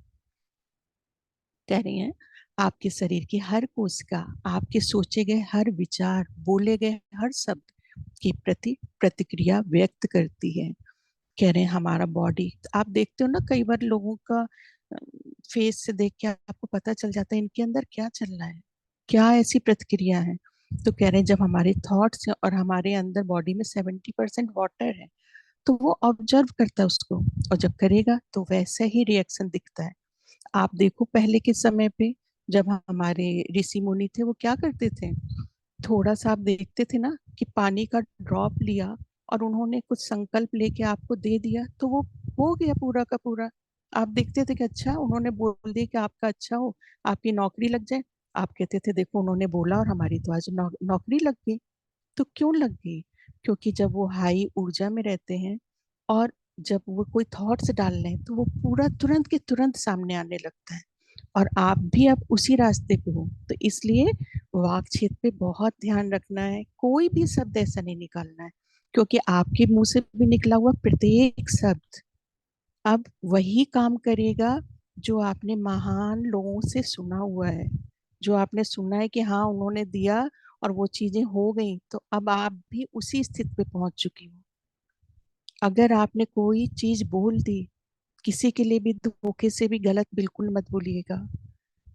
कह रही हैं आपके शरीर की हर कोशिका आपके सोचे गए हर विचार, बोले गए हर शब्द के प्रति प्रतिक्रिया व्यक्त करती है। कह रहे हैं हमारा बॉडी, आप देखते हो ना कई बार लोगों का फेस से देख के आपको पता चल जाता है इनके अंदर क्या चल रहा है, क्या ऐसी प्रतिक्रिया है। तो कह रहे हैं जब हमारे थॉट्स हैं और हमारे अंदर बॉडी में 70% वाटर है, तो वो ऑब्जर्व करता है उसको, और जब करेगा तो वैसा ही रिएक्शन दिखता है। आप देखो पहले के समय पे जब हमारे ऋषि मुनि थे, वो क्या करते थे, थोड़ा सा आप देखते थे ना कि पानी का ड्रॉप लिया और उन्होंने कुछ संकल्प लेके आपको दे दिया, तो वो हो गया पूरा का पूरा। आप देखते थे कि अच्छा उन्होंने बोल दिया कि आपका अच्छा हो, आपकी नौकरी लग जाए, आप कहते थे देखो उन्होंने बोला और हमारी तो आज नौकरी लग गई। तो क्यों लग गई, क्योंकि जब वो हाई ऊर्जा में रहते हैं और जब वो कोई थॉट्स डाल रहे हैं तो वो पूरा तुरंत के तुरंत सामने आने लगता है। और आप भी अब उसी रास्ते पे हो, तो इसलिए वाक क्षेत्र पे बहुत ध्यान रखना है, कोई भी शब्द ऐसा नहीं निकालना है, क्योंकि आपके मुंह से भी निकला हुआ प्रत्येक शब्द अब वही काम करेगा जो आपने महान लोगों से सुना हुआ है, जो आपने सुना है कि हाँ उन्होंने दिया और वो चीजें हो गई, तो अब आप भी उसी स्थिति पे पहुंच चुकी हो। अगर आपने कोई चीज बोल दी, किसी के लिए भी धोखे से भी गलत बिल्कुल मत बोलिएगा,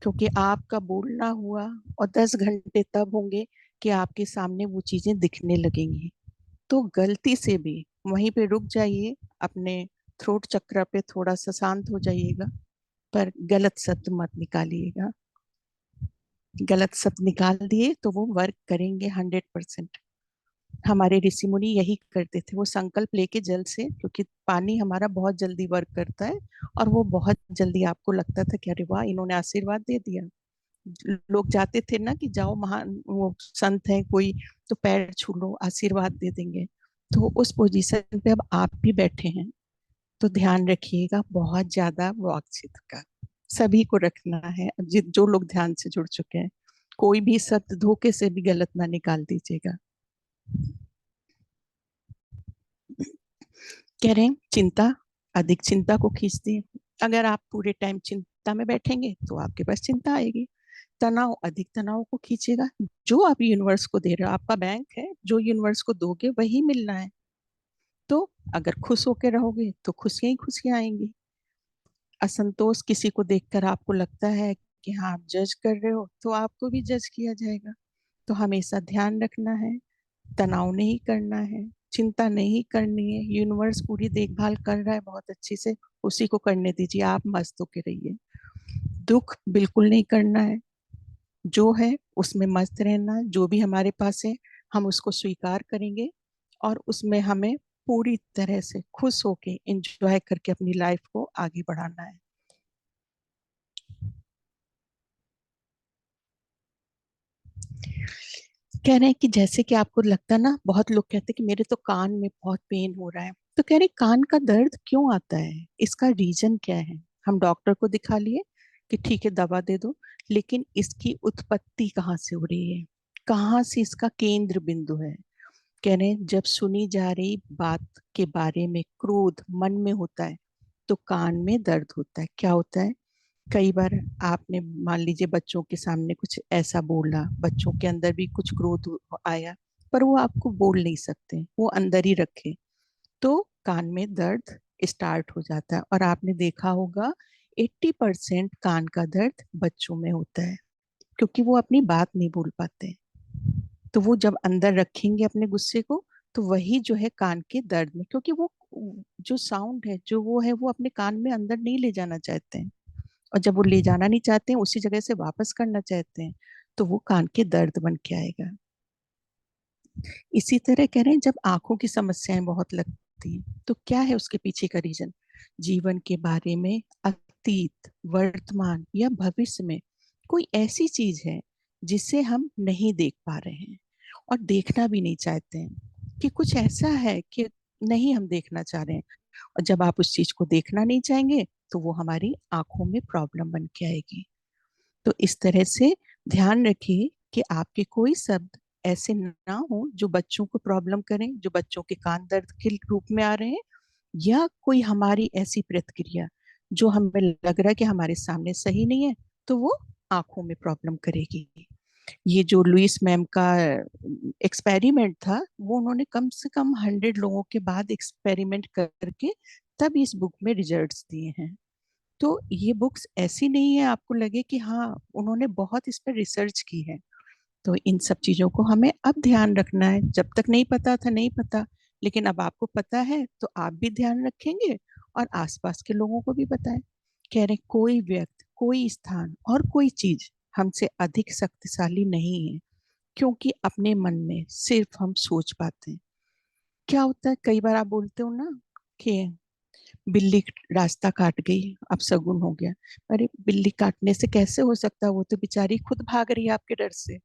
क्योंकि आपका बोलना हुआ और 10 घंटे तब होंगे कि आपके सामने वो चीजें दिखने लगेंगी। तो गलती से भी वहीं पे रुक जाइए, अपने थ्रोट चक्र पे थोड़ा सा शांत हो जाइएगा, पर गलत शब्द मत निकालिएगा। गलत शब्द निकाल दिए तो वो वर्क करेंगे 100%। हमारे ऋषि मुनि यही करते थे, वो संकल्प लेके जल से, क्योंकि पानी हमारा बहुत जल्दी वर्क करता है, और वो बहुत जल्दी आपको लगता था कि अरे वाह इन्होंने आशीर्वाद दे दिया। लोग जाते थे ना कि जाओ महान वो संत है कोई, तो पैर छू लो आशीर्वाद दे देंगे। तो उस पोजीशन पे अब आप भी बैठे हैं, तो ध्यान रखिएगा बहुत ज्यादा वाकचित का, सभी को रखना है। जो लोग ध्यान से जुड़ चुके हैं, कोई भी शब्द धोखे से भी गलत ना निकाल दीजिएगा। कह रहे हैं चिंता अधिक चिंता को खींचती है। अगर आप पूरे टाइम चिंता में बैठेंगे तो आपके पास चिंता आएगी। तनाव अधिक तनाव को खींचेगा। जो आप यूनिवर्स को दे रहे हो, आपका बैंक है, जो यूनिवर्स को दोगे वही मिलना है। तो अगर खुश होकर रहोगे तो खुशियां ही खुशियां आएंगी। असंतोष किसी को देखकर आपको लगता है कि हाँ आप जज कर रहे हो, तो आपको भी जज किया जाएगा। तो हमेशा ध्यान रखना है, तनाव नहीं करना है, चिंता नहीं करनी है। यूनिवर्स पूरी देखभाल कर रहा है बहुत अच्छी से, उसी को करने दीजिए, आप मस्त होके रहिए। दुख बिल्कुल नहीं करना है, जो है उसमें मस्त रहना है। जो भी हमारे पास है हम उसको स्वीकार करेंगे, और उसमें हमें पूरी तरह से खुश होके एंजॉय करके अपनी लाइफ को आगे बढ़ाना है। कह रहे हैं कि जैसे कि आपको लगता है ना, बहुत लोग कहते हैं कि मेरे तो कान में बहुत पेन हो रहा है, तो कह रहे हैं कान का दर्द क्यों आता है, इसका रीजन क्या है। हम डॉक्टर को दिखा लिए कि ठीक है दवा दे दो, लेकिन इसकी उत्पत्ति कहाँ से हो रही है, कहाँ से इसका केंद्र बिंदु है। कह रहे हैं जब सुनी जा रही बात के बारे में क्रोध मन में होता है तो कान में दर्द होता है। क्या होता है, कई बार आपने मान लीजिए बच्चों के सामने कुछ ऐसा बोला, बच्चों के अंदर भी कुछ क्रोध आया, पर वो आपको बोल नहीं सकते, वो अंदर ही रखे, तो कान में दर्द स्टार्ट हो जाता है। और आपने देखा होगा 80% कान का दर्द बच्चों में होता है, क्योंकि वो अपनी बात नहीं बोल पाते। तो वो जब अंदर रखेंगे अपने गुस्से को, तो वही जो है कान के दर्द में, क्योंकि वो जो साउंड है जो वो है वो अपने कान में अंदर नहीं ले जाना चाहते हैं, और जब वो ले जाना नहीं चाहते हैं उसी जगह से वापस करना चाहते हैं, तो वो कान के दर्द बन के आएगा। इसी तरह कह रहे हैं जब आंखों की समस्याएं बहुत लगती हैं तो क्या है उसके पीछे का रीजन, जीवन के बारे में अतीत वर्तमान या भविष्य में कोई ऐसी चीज है जिसे हम नहीं देख पा रहे हैं और देखना भी नहीं चाहते हैं, कि कुछ ऐसा है कि नहीं हम देखना चाह रहे हैं, और जब आप उस चीज को देखना नहीं चाहेंगे तो वो हमारी आंखों में प्रॉब्लम बन के आएगी। तो इस तरह से ध्यान रखिए कि आपके कोई शब्द ऐसे ना हो जो बच्चों को प्रॉब्लम करें, जो बच्चों के कान दर्द के रूप में आ रहे हैं, या कोई हमारी ऐसी प्रतिक्रिया जो हमें लग रहा है कि हमारे सामने सही नहीं है, तो वो आंखों में प्रॉब्लम करेगी। ये जो लुइस मैम का एक्सपेरिमेंट था, वो उन्होंने कम से कम 100 लोगों के बाद एक्सपेरिमेंट करके तब इस बुक में रिजल्ट्स दिए हैं। तो ये बुक्स ऐसी नहीं है आपको लगे कि हाँ उन्होंने बहुत इस पर रिसर्च की है। तो इन सब चीजों को हमें अब ध्यान रखना है, जब तक नहीं पता था नहीं पता, लेकिन अब आपको पता है तो आप भी ध्यान रखेंगे और आसपास के लोगों को भी बताएं। कह रहे कोई व्यक्ति कोई स्थान और कोई चीज हमसे अधिक शक्तिशाली नहीं है, क्योंकि अपने मन में सिर्फ हम सोच पाते हैं। क्या होता है, कई बार आप बोलते हो ना कि बिल्ली रास्ता काट गई अब शगुन हो गया। अरे बिल्ली काटने से कैसे हो सकता है, वो तो बेचारी खुद भाग रही है आपके डर से,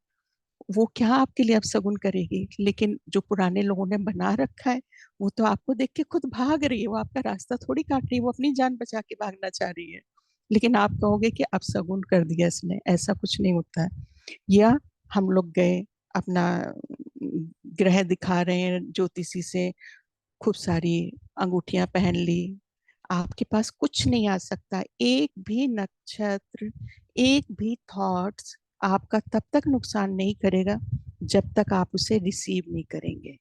वो क्या आपके लिए अब शगुन करेगी। लेकिन जो पुराने लोगों ने बना रखा है वो तो आपको देख के खुद भाग रही है, वो आपका रास्ता थोड़ी काट रही है, वो अपनी जान बचा के भागना चाह रही है। लेकिन आप कहोगे कि अब शगुन कर दिया इसने, ऐसा कुछ नहीं होता है। या हम लोग गए अपना ग्रह दिखा रहे हैं ज्योतिषी से, खूब सारी अंगूठियां पहन ली, आपके पास कुछ नहीं आ सकता, एक भी नक्षत्र एक भी थॉट्स आपका तब तक नुकसान नहीं करेगा जब तक आप उसे रिसीव नहीं करेंगे।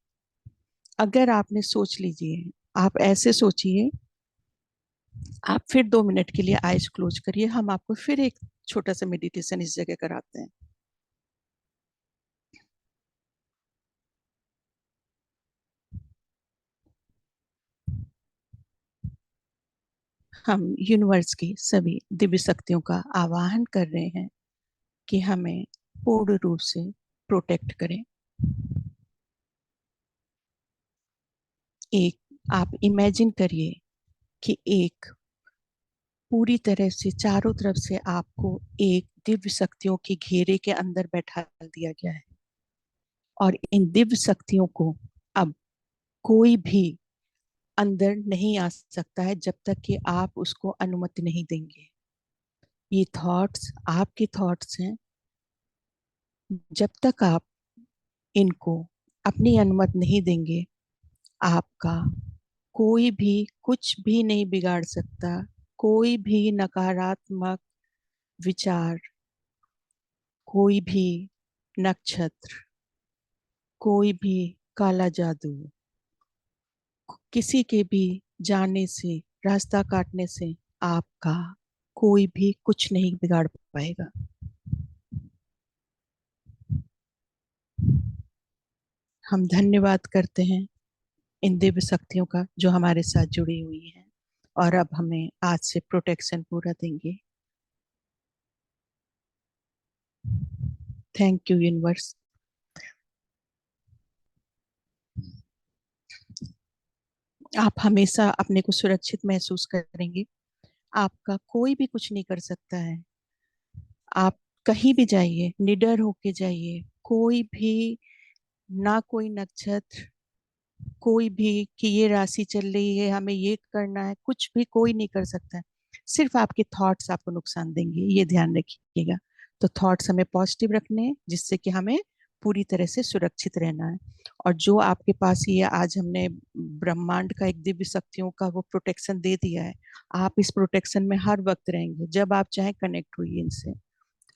अगर आपने सोच लीजिए, आप ऐसे सोचिए, आप फिर 2 मिनट के लिए आइज क्लोज करिए, हम आपको फिर एक छोटा सा मेडिटेशन इस जगह कराते हैं। हम यूनिवर्स की सभी दिव्य शक्तियों का आवाहन कर रहे हैं कि हमें पूर्ण रूप से प्रोटेक्ट करें। एक आप इमेजिन करिए कि एक पूरी तरह से चारों तरफ से आपको एक दिव्य शक्तियों के घेरे के अंदर बैठा दिया गया है, और इन दिव्य शक्तियों को अब कोई भी अंदर नहीं आ सकता है जब तक कि आप उसको अनुमति नहीं देंगे। ये थॉट्स आपके थॉट्स हैं, जब तक आप इनको अपनी अनुमति नहीं देंगे आपका कोई भी कुछ भी नहीं बिगाड़ सकता। कोई भी नकारात्मक विचार, कोई भी नक्षत्र, कोई भी काला जादू, किसी के भी जाने से रास्ता काटने से आपका कोई भी कुछ नहीं बिगाड़ पाएगा। हम धन्यवाद करते हैं इन दिव्य शक्तियों का जो हमारे साथ जुड़ी हुई हैं, और अब हमें आज से प्रोटेक्शन पूरा देंगे। Thank you universe. आप हमेशा अपने को सुरक्षित महसूस करेंगे, आपका कोई भी कुछ नहीं कर सकता है। आप कहीं भी जाइए, निडर होके जाइए, कोई भी, ना कोई नक्षत्र, कोई भी कि ये राशि चल रही है हमें ये करना है, कुछ भी कोई नहीं कर सकता है। सिर्फ आपके थॉट्स आपको नुकसान देंगे, ये ध्यान रखिएगा। तो थॉट्स हमें पॉजिटिव रखने हैं, जिससे कि हमें पूरी तरह से सुरक्षित रहना है। और जो आपके पास ये आज हमने ब्रह्मांड का एक दिव्य शक्तियों का वो प्रोटेक्शन दे दिया है, आप इस प्रोटेक्शन में हर वक्त रहेंगे। जब आप चाहे कनेक्ट होइए इनसे।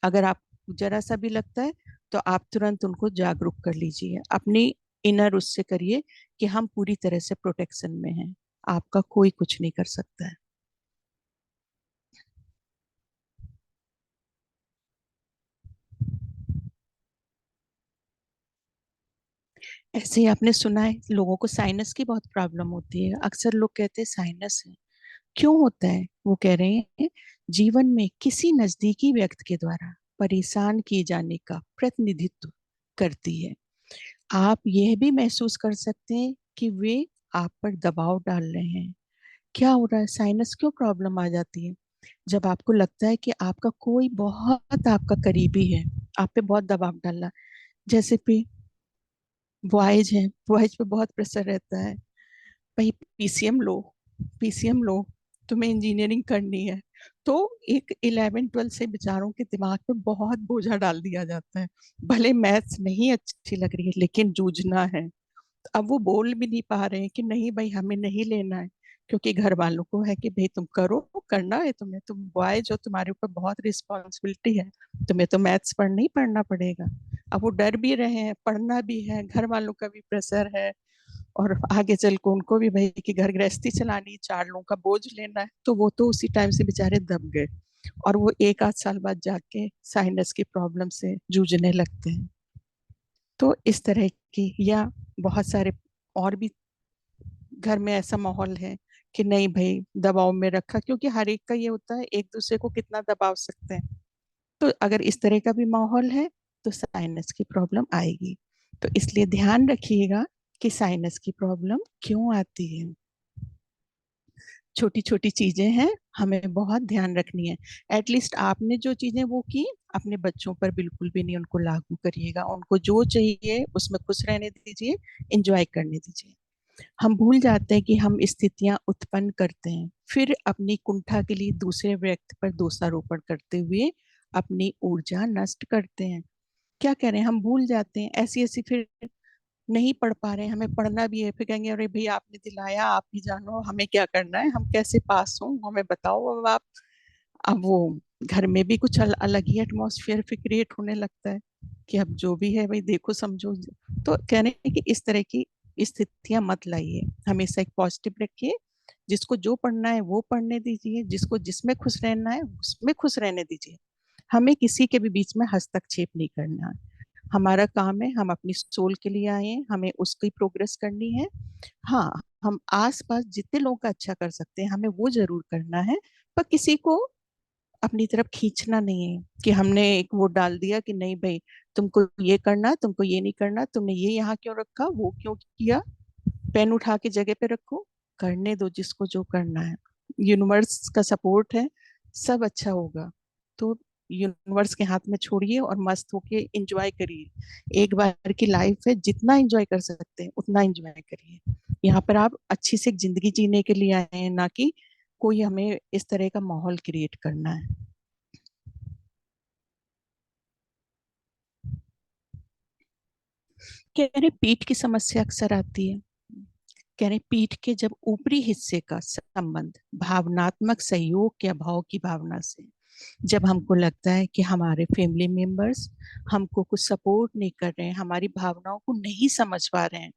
अगर आप जरा सा भी लगता है तो आप तुरंत उनको जागरूक कर लीजिए, अपनी इनर उससे करिए कि हम पूरी तरह से प्रोटेक्शन में हैं, आपका कोई कुछ नहीं कर सकता है। ऐसे ही आपने सुना है लोगों को साइनस की बहुत प्रॉब्लम होती है। अक्सर लोग कहते हैं साइनस है, क्यों होता है? वो कह रहे हैं जीवन में किसी नजदीकी व्यक्ति के द्वारा परेशान किए जाने का प्रतिनिधित्व करती है। आप यह भी महसूस कर सकते हैं कि वे आप पर दबाव डाल रहे हैं। क्या हो रहा है? साइनस क्यों प्रॉब्लम आ जाती है? जब आपको लगता है कि आपका कोई बहुत आपका करीबी है, आप पे बहुत दबाव डाल रहा है। जैसे भी बॉयज हैं, बॉयज पे बहुत प्रेशर रहता है, भाई पीसीएम लो, पीसीएम लो, तुम्हें इंजीनियरिंग करनी है। तो एक 11 12 से बेचारों के दिमाग पे बहुत बोझा डाल दिया जाता है। भले मैथ्स नहीं अच्छी लग रही है लेकिन जूझना है। अब वो बोल भी नहीं पा रहे हैं कि नहीं भाई हमें नहीं लेना है, क्योंकि घर वालों को है कि भाई तुम करो, करना है तुम्हें, तुम बॉय जो, तुम्हारे ऊपर बहुत रिस्पॉन्सिबिलिटी है, तुम्हें तो मैथ्स पढ़ना ही पढ़ना पड़ेगा। अब वो डर भी रहे हैं, पढ़ना भी है, घर वालों का भी प्रेशर है, और आगे चल के उनको भी भाई कि घर गृहस्थी चलानी, 4 लोगों का बोझ लेना है। तो वो तो उसी टाइम से बेचारे दब गए, और वो 1 8 साल बाद जाके साइनस की प्रॉब्लम से जूझने लगते हैं। तो इस तरह की, या बहुत सारे और भी घर में ऐसा माहौल है कि नहीं भाई दबाव में रखा, क्योंकि हर एक का ये होता है एक दूसरे को कितना दबाव सकते हैं। तो अगर इस तरह का भी माहौल है तो साइनस की प्रॉब्लम आएगी। तो इसलिए ध्यान रखिएगा कि साइनस की प्रॉब्लम क्यों आती है। छोटी छोटी चीजें हैं, हमें बहुत ध्यान रखनी है। एटलीस्ट आपने जो चीजें वो की, अपने बच्चों पर बिल्कुल भी नहीं उनको लागू करिएगा। उनको जो चाहिए उसमें खुश रहने दीजिए, एंजॉय करने दीजिए। हम भूल जाते हैं कि हम स्थितियां उत्पन्न करते हैं, फिर अपनी कुंठा के लिए दूसरे व्यक्ति पर दोषारोपण करते हुए अपनी ऊर्जा नष्ट करते हैं। क्या कह रहे हैं, हम भूल जाते हैं ऐसी ऐसी, फिर नहीं पढ़ पा रहे हैं, हमें पढ़ना भी है, फिर कहेंगे अरे भाई आपने दिलाया, आप ही जानो हमें क्या करना है, हम कैसे पास हों, हमें बताओ अब आप। अब वो घर में भी कुछ अलग ही एटमॉस्फेयर फिर क्रिएट होने लगता है कि अब जो भी है भाई देखो समझो। तो कह रहे हैं कि इस तरह की स्थितियां मत लाइए, हमेशा एक पॉजिटिव रखिए। जिसको जो पढ़ना है वो पढ़ने दीजिए, जिसको जिसमें खुश रहना है उसमें खुश रहने दीजिए। हमें किसी के भी बीच में हस्तक्षेप नहीं करना है। हमारा काम है, हम अपनी सोल के लिए आए हैं, हमें उसकी प्रोग्रेस करनी है। हाँ, हम आसपास जितने लोगों का अच्छा कर सकते हैं हमें वो जरूर करना है, पर किसी को अपनी तरफ खींचना नहीं है कि हमने एक वो डाल दिया कि नहीं भाई तुमको ये करना, तुमको ये नहीं करना, तुमने ये यहाँ क्यों रखा, वो क्यों किया, पेन उठा के जगह पे रखो। करने दो जिसको जो करना है, यूनिवर्स का सपोर्ट है, सब अच्छा होगा। तो यूनिवर्स के हाथ में छोड़िए और मस्त होके एंजॉय करिए। एक बार की लाइफ है, जितना एंजॉय कर सकते हैं उतना एंजॉय करिए। यहाँ पर आप अच्छी से जिंदगी जीने के लिए आए हैं, ना कि कोई हमें इस तरह का माहौल क्रिएट करना है। कह रहे पीठ की समस्या अक्सर आती है। कह रहे पीठ के जब ऊपरी हिस्से का संबंध भावनात्मक सहयोग के अभाव की भावना से, जब हमको लगता है कि हमारे फैमिली मेंबर्स हमको कुछ सपोर्ट नहीं कर रहे हैं, हमारी भावनाओं को नहीं समझ पा रहे हैं,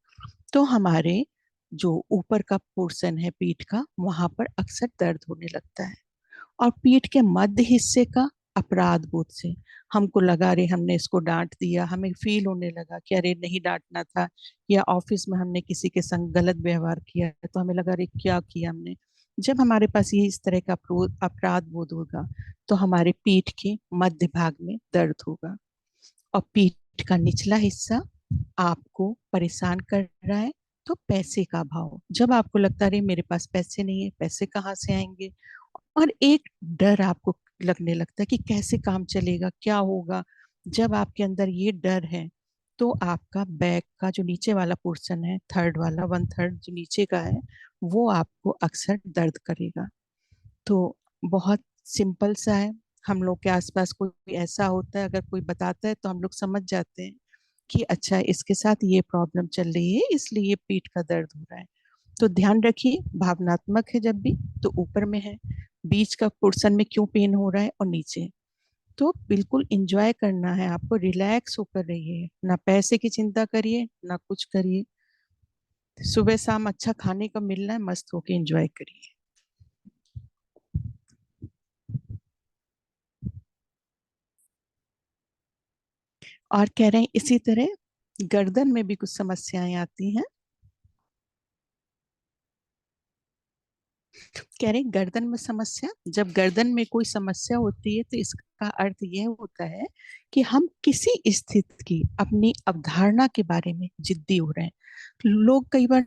तो हमारे जो ऊपर का पोर्शन है पीठ का, वहां पर अक्सर दर्द होने लगता है। और पीठ के मध्य हिस्से का अपराध बोध से, हमको लगा अरे हमने इसको डांट दिया, हमें फील होने लगा कि अरे नहीं डांटना था, या ऑफिस में हमने किसी के संग गलत व्यवहार किया तो हमें लगा अरे क्या किया हमने। जब हमारे पास ये इस तरह का अपराध बोध होगा तो हमारे पीठ के मध्य भाग में दर्द होगा। और पीठ का निचला हिस्सा आपको परेशान कर रहा है, तो पैसे का भाव, जब आपको लगता है मेरे पास पैसे नहीं है, पैसे कहाँ से आएंगे, और एक डर आपको लगने लगता है कि कैसे काम चलेगा, क्या होगा। जब आपके अंदर ये डर है तो आपका बैक का जो नीचे वाला पोर्शन है, थर्ड वाला, वन थर्ड जो नीचे का है, वो आपको अक्सर दर्द करेगा। तो बहुत सिंपल सा है। हम लोग के आसपास कोई ऐसा होता है, अगर कोई बताता है तो हम लोग समझ जाते हैं कि अच्छा इसके साथ ये प्रॉब्लम चल रही है, इसलिए ये पीठ का दर्द हो रहा है। तो ध्यान रखिए, भावनात्मक है जब भी तो ऊपर में है, बीच का पोर्शन में क्यों पेन हो रहा है और नीचे। तो बिल्कुल एंजॉय करना है आपको, रिलैक्स होकर रहिए, ना पैसे की चिंता करिए ना कुछ करिए। सुबह शाम अच्छा खाने का मिलना है, मस्त होके एंजॉय करिए। और कह रहे हैं इसी तरह गर्दन में भी कुछ समस्याएं आती हैं। कह रहे हैं गर्दन में समस्या, जब गर्दन में कोई समस्या होती है तो इसका अर्थ यह होता है कि हम किसी स्थिति की अपनी अवधारणा के बारे में जिद्दी हो रहे हैं। लोग कई बार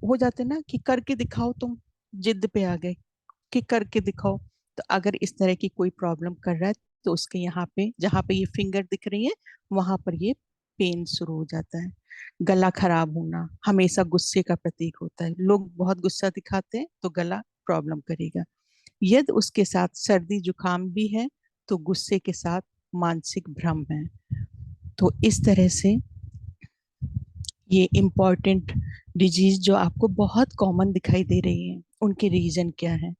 हो जाते हैं ना कि करके दिखाओ, तुम जिद पे आ गए कि करके दिखाओ। तो अगर इस तरह की कोई प्रॉब्लम कर रहा है तो उसके यहाँ पे, जहाँ पे ये फिंगर दिख रही है, वहां पर ये पेन शुरू हो जाता है। गला खराब होना हमेशा गुस्से का प्रतीक होता है। लोग बहुत गुस्सा दिखाते हैं तो गला प्रॉब्लम करेगा। यदि उसके साथ सर्दी जुकाम भी है तो गुस्से के साथ मानसिक भ्रम है। तो इस तरह से ये इम्पोर्टेंट डिजीज जो आपको बहुत कॉमन दिखाई दे रही है, उनके रीजन क्या है।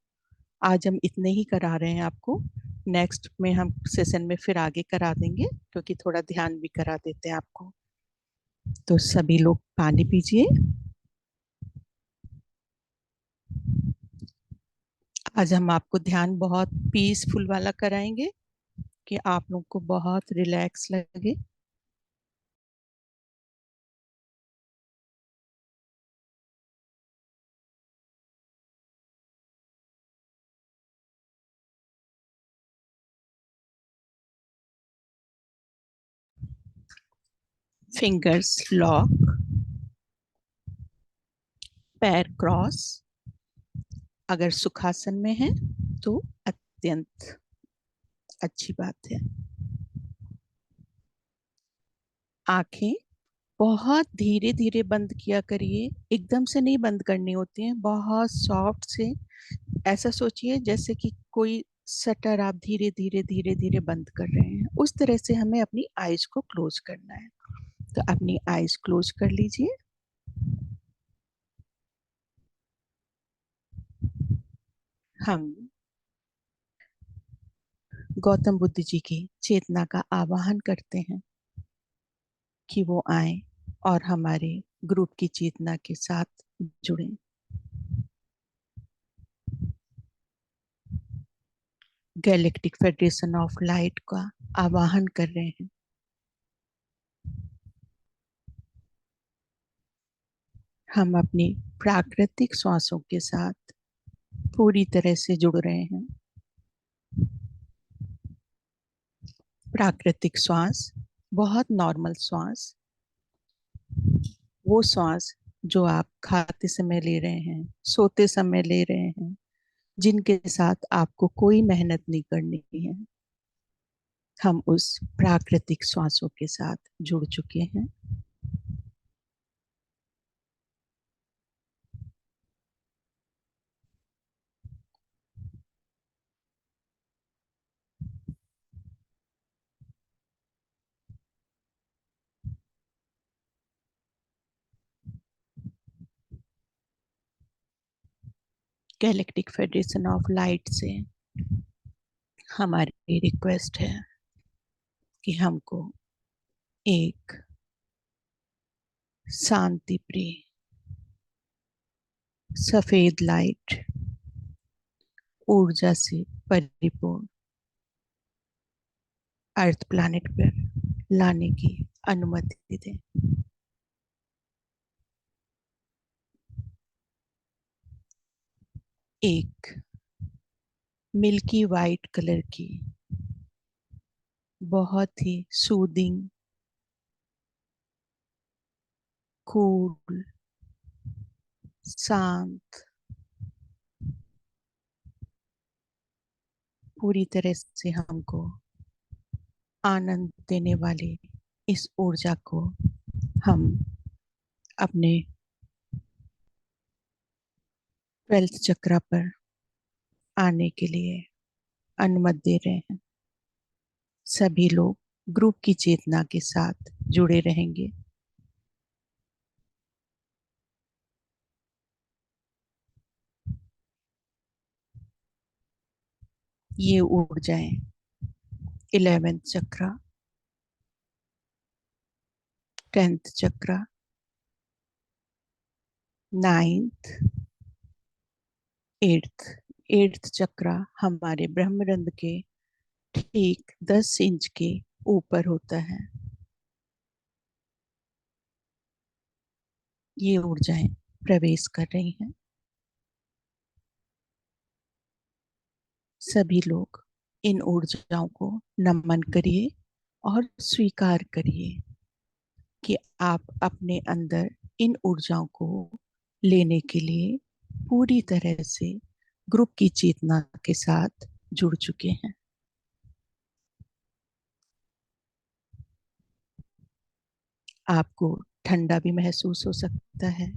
आज हम इतने ही करा रहे हैं आपको, नेक्स्ट में हम सेशन में फिर आगे करा देंगे, क्योंकि थोड़ा ध्यान भी करा देते हैं आपको। तो सभी लोग पानी पीजिए। आज हम आपको ध्यान बहुत पीसफुल वाला कराएंगे कि आप लोग को बहुत रिलैक्स लगे। फिंगर्स लॉक, पैर क्रॉस, अगर सुखासन में है तो अत्यंत अच्छी बात है। आंखें बहुत धीरे धीरे बंद किया करिए, एकदम से नहीं बंद करनी होती हैं, बहुत सॉफ्ट से। ऐसा सोचिए जैसे कि कोई शटर आप धीरे धीरे धीरे धीरे बंद कर रहे हैं, उस तरह से हमें अपनी आईज को क्लोज करना है। तो अपनी आईज क्लोज कर लीजिए। हम गौतम बुद्ध जी की चेतना का आवाहन करते हैं कि वो आए और हमारे ग्रुप की चेतना के साथ जुड़ें। गैलेक्टिक फेडरेशन ऑफ लाइट का आवाहन कर रहे हैं। हम अपनी प्राकृतिक श्वासों के साथ पूरी तरह से जुड़ रहे हैं। प्राकृतिक श्वास, बहुत नॉर्मल श्वास, वो श्वास जो आप खाते समय ले रहे हैं, सोते समय ले रहे हैं, जिनके साथ आपको कोई मेहनत नहीं करनी है। हम उस प्राकृतिक श्वासों के साथ जुड़ चुके हैं। गैलेक्टिक फेडरेशन ऑफ लाइट से हमारी रिक्वेस्ट है कि हमको एक शांति प्रिय सफेद लाइट ऊर्जा से परिपूर्ण अर्थ प्लैनेट पर लाने की अनुमति दें। एक मिल्की वाइट कलर की बहुत ही सूदिंग, कूल, शांत, पूरी तरह से हमको आनंद देने वाली इस ऊर्जा को हम अपने 12th चक्र पर आने के लिए अनुमति दे रहे हैं। सभी लोग ग्रुप की चेतना के साथ जुड़े रहेंगे। ये ऊर्जाएं 11th चक्र, 10th चक्र, 9th, 8th चक्र हमारे ब्रह्मरंध्र के ठीक 10 इंच के ऊपर होता है। ये ऊर्जाएं प्रवेश कर रही हैं। सभी लोग इन ऊर्जाओं को नमन करिए और स्वीकार करिए कि आप अपने अंदर इन ऊर्जाओं को लेने के लिए पूरी तरह से ग्रुप की चेतना के साथ जुड़ चुके हैं। आपको ठंडा भी महसूस हो सकता है।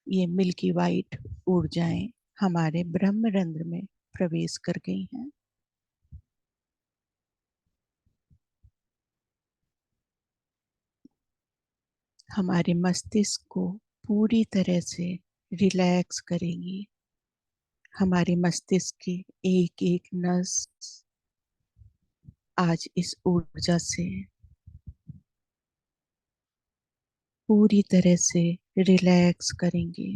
ये मिल्की वाइट ऊर्जाएं हमारे ब्रह्मरंध्र में प्रवेश कर गई हैं। हमारे मस्तिष्क को पूरी तरह से रिलैक्स करेंगी। हमारे मस्तिष्क की एक एक नस आज इस ऊर्जा से पूरी तरह से रिलैक्स करेंगे।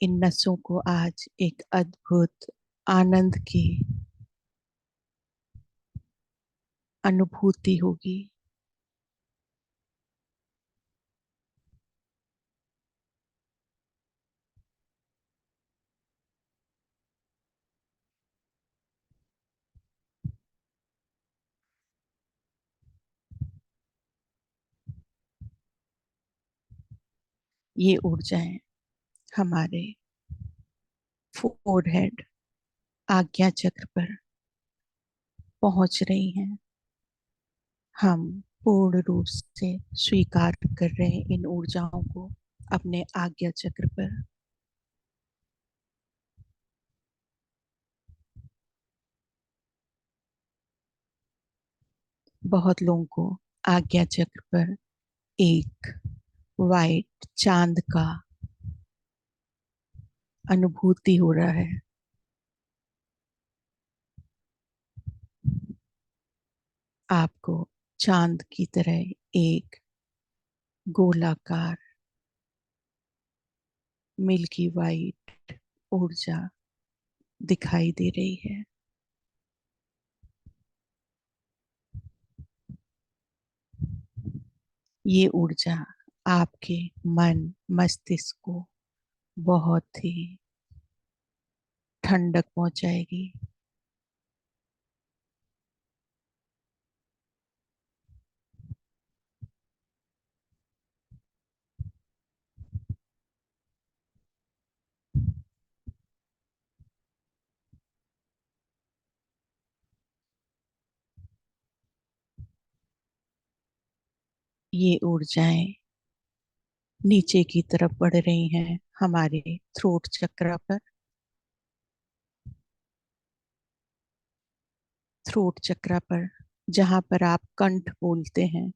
इन नसों को आज एक अद्भुत आनंद की अनुभूति होगी। ये ऊर्जाएं हमारे फोरहेड आज्ञा चक्र पर पहुंच रही हैं। हम पूर्ण रूप से स्वीकार कर रहे हैं इन ऊर्जाओं को अपने आज्ञा चक्र पर। बहुत लोगों को आज्ञा चक्र पर एक वाइट चांद का अनुभूति हो रहा है। आपको चांद की तरह एक गोलाकार मिल्की वाइट ऊर्जा दिखाई दे रही है। ये ऊर्जा आपके मन मस्तिष्क को बहुत ही ठंडक पहुंचाएगी। ये ऊर्जाएं नीचे की तरफ बढ़ रही हैं हमारे थ्रोट चक्र पर। थ्रोट चक्र पर जहां पर आप कंठ बोलते हैं,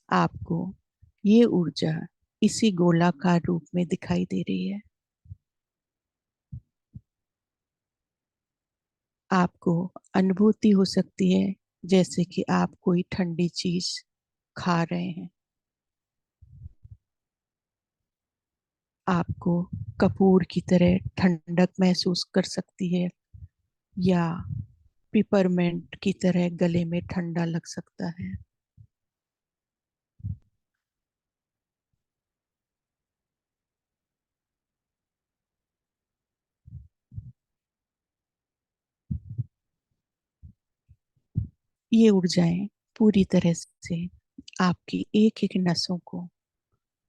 आपको ये ऊर्जा इसी गोलाकार रूप में दिखाई दे रही है। आपको अनुभूति हो सकती है जैसे कि आप कोई ठंडी चीज खा रहे हैं। आपको कपूर की तरह ठंडक महसूस कर सकती है या पिपरमेंट की तरह गले में ठंडा लग सकता है। ये ऊर्जाएं पूरी तरह से आपकी एक एक नसों को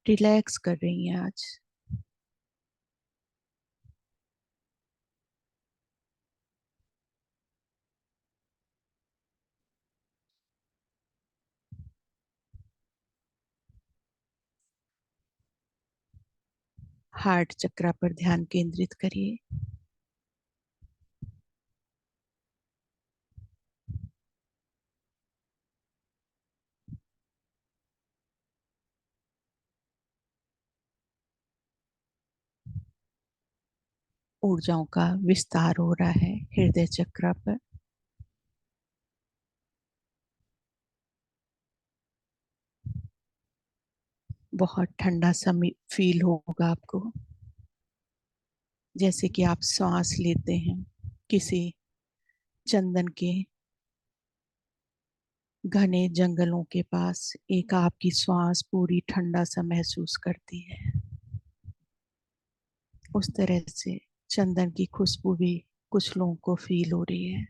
रिलैक्स कर रही हैं आज। हार्ट चक्रा पर ध्यान केंद्रित करिए। ऊर्जाओं का विस्तार हो रहा है हृदय चक्र पर। बहुत ठंडा सा फील होगा आपको, जैसे कि आप सांस लेते हैं किसी चंदन के घने जंगलों के पास। एक आपकी श्वास पूरी ठंडा सा महसूस करती है। उस तरह से चंदन की खुशबू भी कुछ लोगों को फील हो रही है।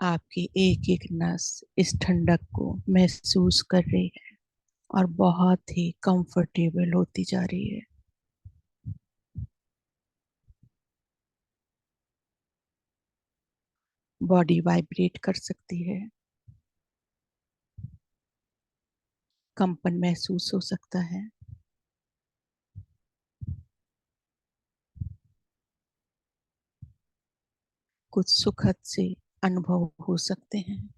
आपकी एक एक नस इस ठंडक को महसूस कर रही है और बहुत ही कंफर्टेबल होती जा रही है। बॉडी वाइब्रेट कर सकती है, कंपन महसूस हो सकता है। कुछ सुखद से अनुभव हो सकते हैं।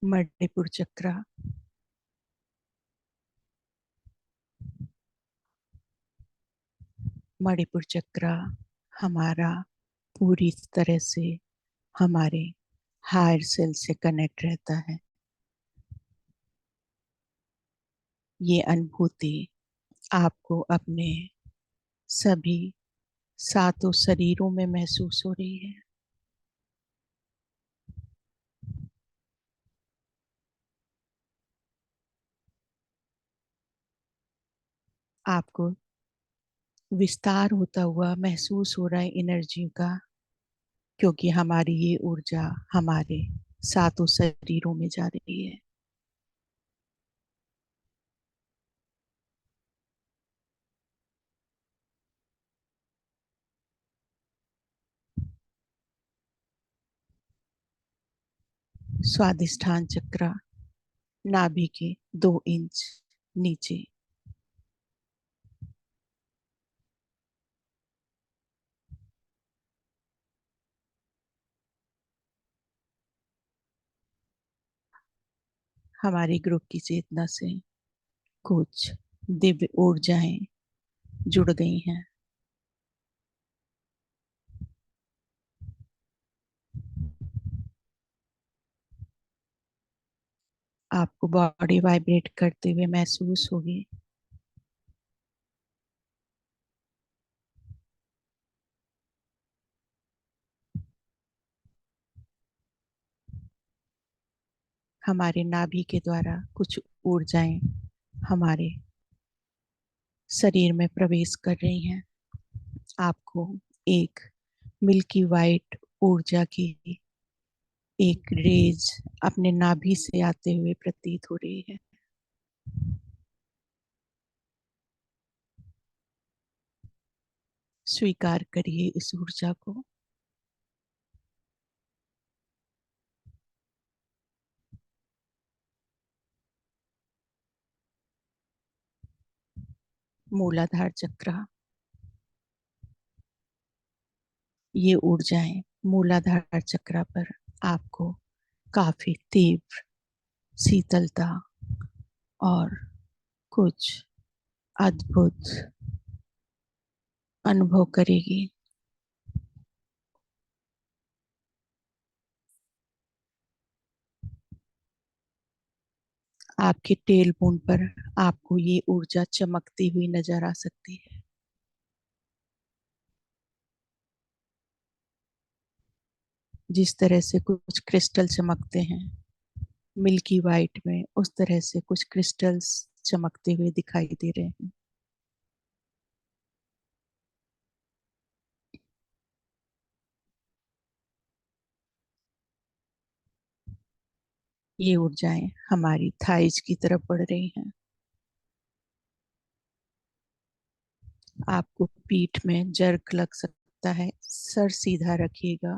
मणिपुर चक्र मणिपुर चक्र हमारा पूरी तरह से हमारे हायर सेल से कनेक्ट रहता है। ये अनुभूति आपको अपने सभी सातों शरीरों में महसूस हो रही है। आपको विस्तार होता हुआ महसूस हो रहा है एनर्जी का, क्योंकि हमारी ये ऊर्जा हमारे सातों शरीरों में जा रही है। स्वादिष्ठान चक्र नाभि के 2 इंच नीचे। हमारी ग्रुप की चेतना से कुछ दिव्य ऊर्जाएं जुड़ गई हैं। आपको बॉडी वाइब्रेट करते हुए महसूस होगी। हमारे नाभि के द्वारा कुछ ऊर्जाएं हमारे शरीर में प्रवेश कर रही हैं। आपको एक मिल्की वाइट ऊर्जा की एक रेज अपने नाभि से आते हुए प्रतीत हो रही है। स्वीकार करिए इस ऊर्जा को। मूलाधार चक्र, ये ऊर्जाएं मूलाधार चक्र पर आपको काफी तीव्र शीतलता और कुछ अद्भुत अनुभव करेगी। आपके टेल बोन पर आपको ये ऊर्जा चमकती हुई नजर आ सकती है। जिस तरह से कुछ क्रिस्टल चमकते हैं मिल्की वाइट में, उस तरह से कुछ क्रिस्टल्स चमकते हुए दिखाई दे रहे हैं। ये ऊर्जाएं हमारी थाइज की तरफ बढ़ रही हैं। आपको पीठ में जर्क लग सकता है, सर सीधा रखिएगा।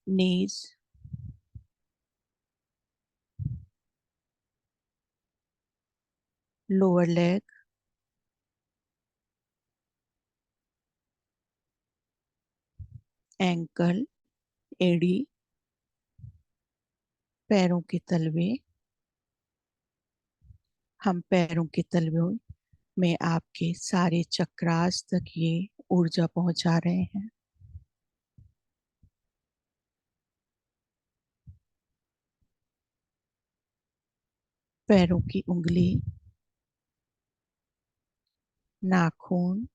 नीज, लोअर लेग, एंकल, एड़ी, पैरों के तलवे। हम पैरों के तलवों में आपके सारे चक्रास तक ये ऊर्जा पहुंचा रहे हैं। पैरों की उंगली, नाखून,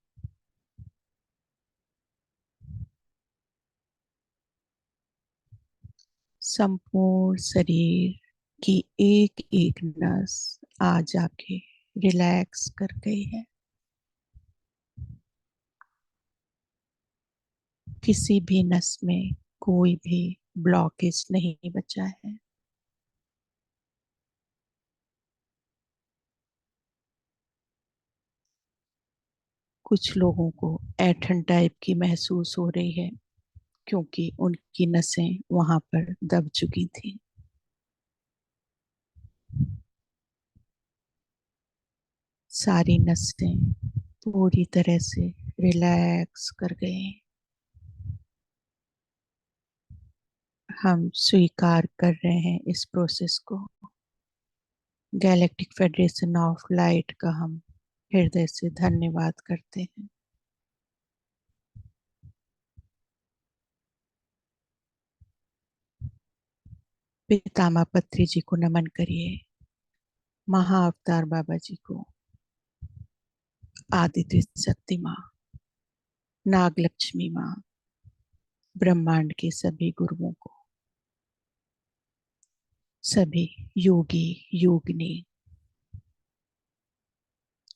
संपूर्ण शरीर की एक एक नस आज आके रिलैक्स कर गई है। किसी भी नस में कोई भी ब्लॉकेज नहीं बचा है। कुछ लोगों को ऐंठन टाइप की महसूस हो रही है क्योंकि उनकी नसें वहां पर दब चुकी थी। सारी नसें पूरी तरह से रिलैक्स कर गई। हम स्वीकार कर रहे हैं इस प्रोसेस को। गैलेक्टिक फेडरेशन ऑफ लाइट का हम हृदय से धन्यवाद करते हैं। पितामह पत्री जी को नमन करिए, महाअवतार बाबा जी को, आदित्य शक्ति माँ, नागलक्ष्मी माँ, ब्रह्मांड के सभी गुरुओं को, सभी योगी योगिनी,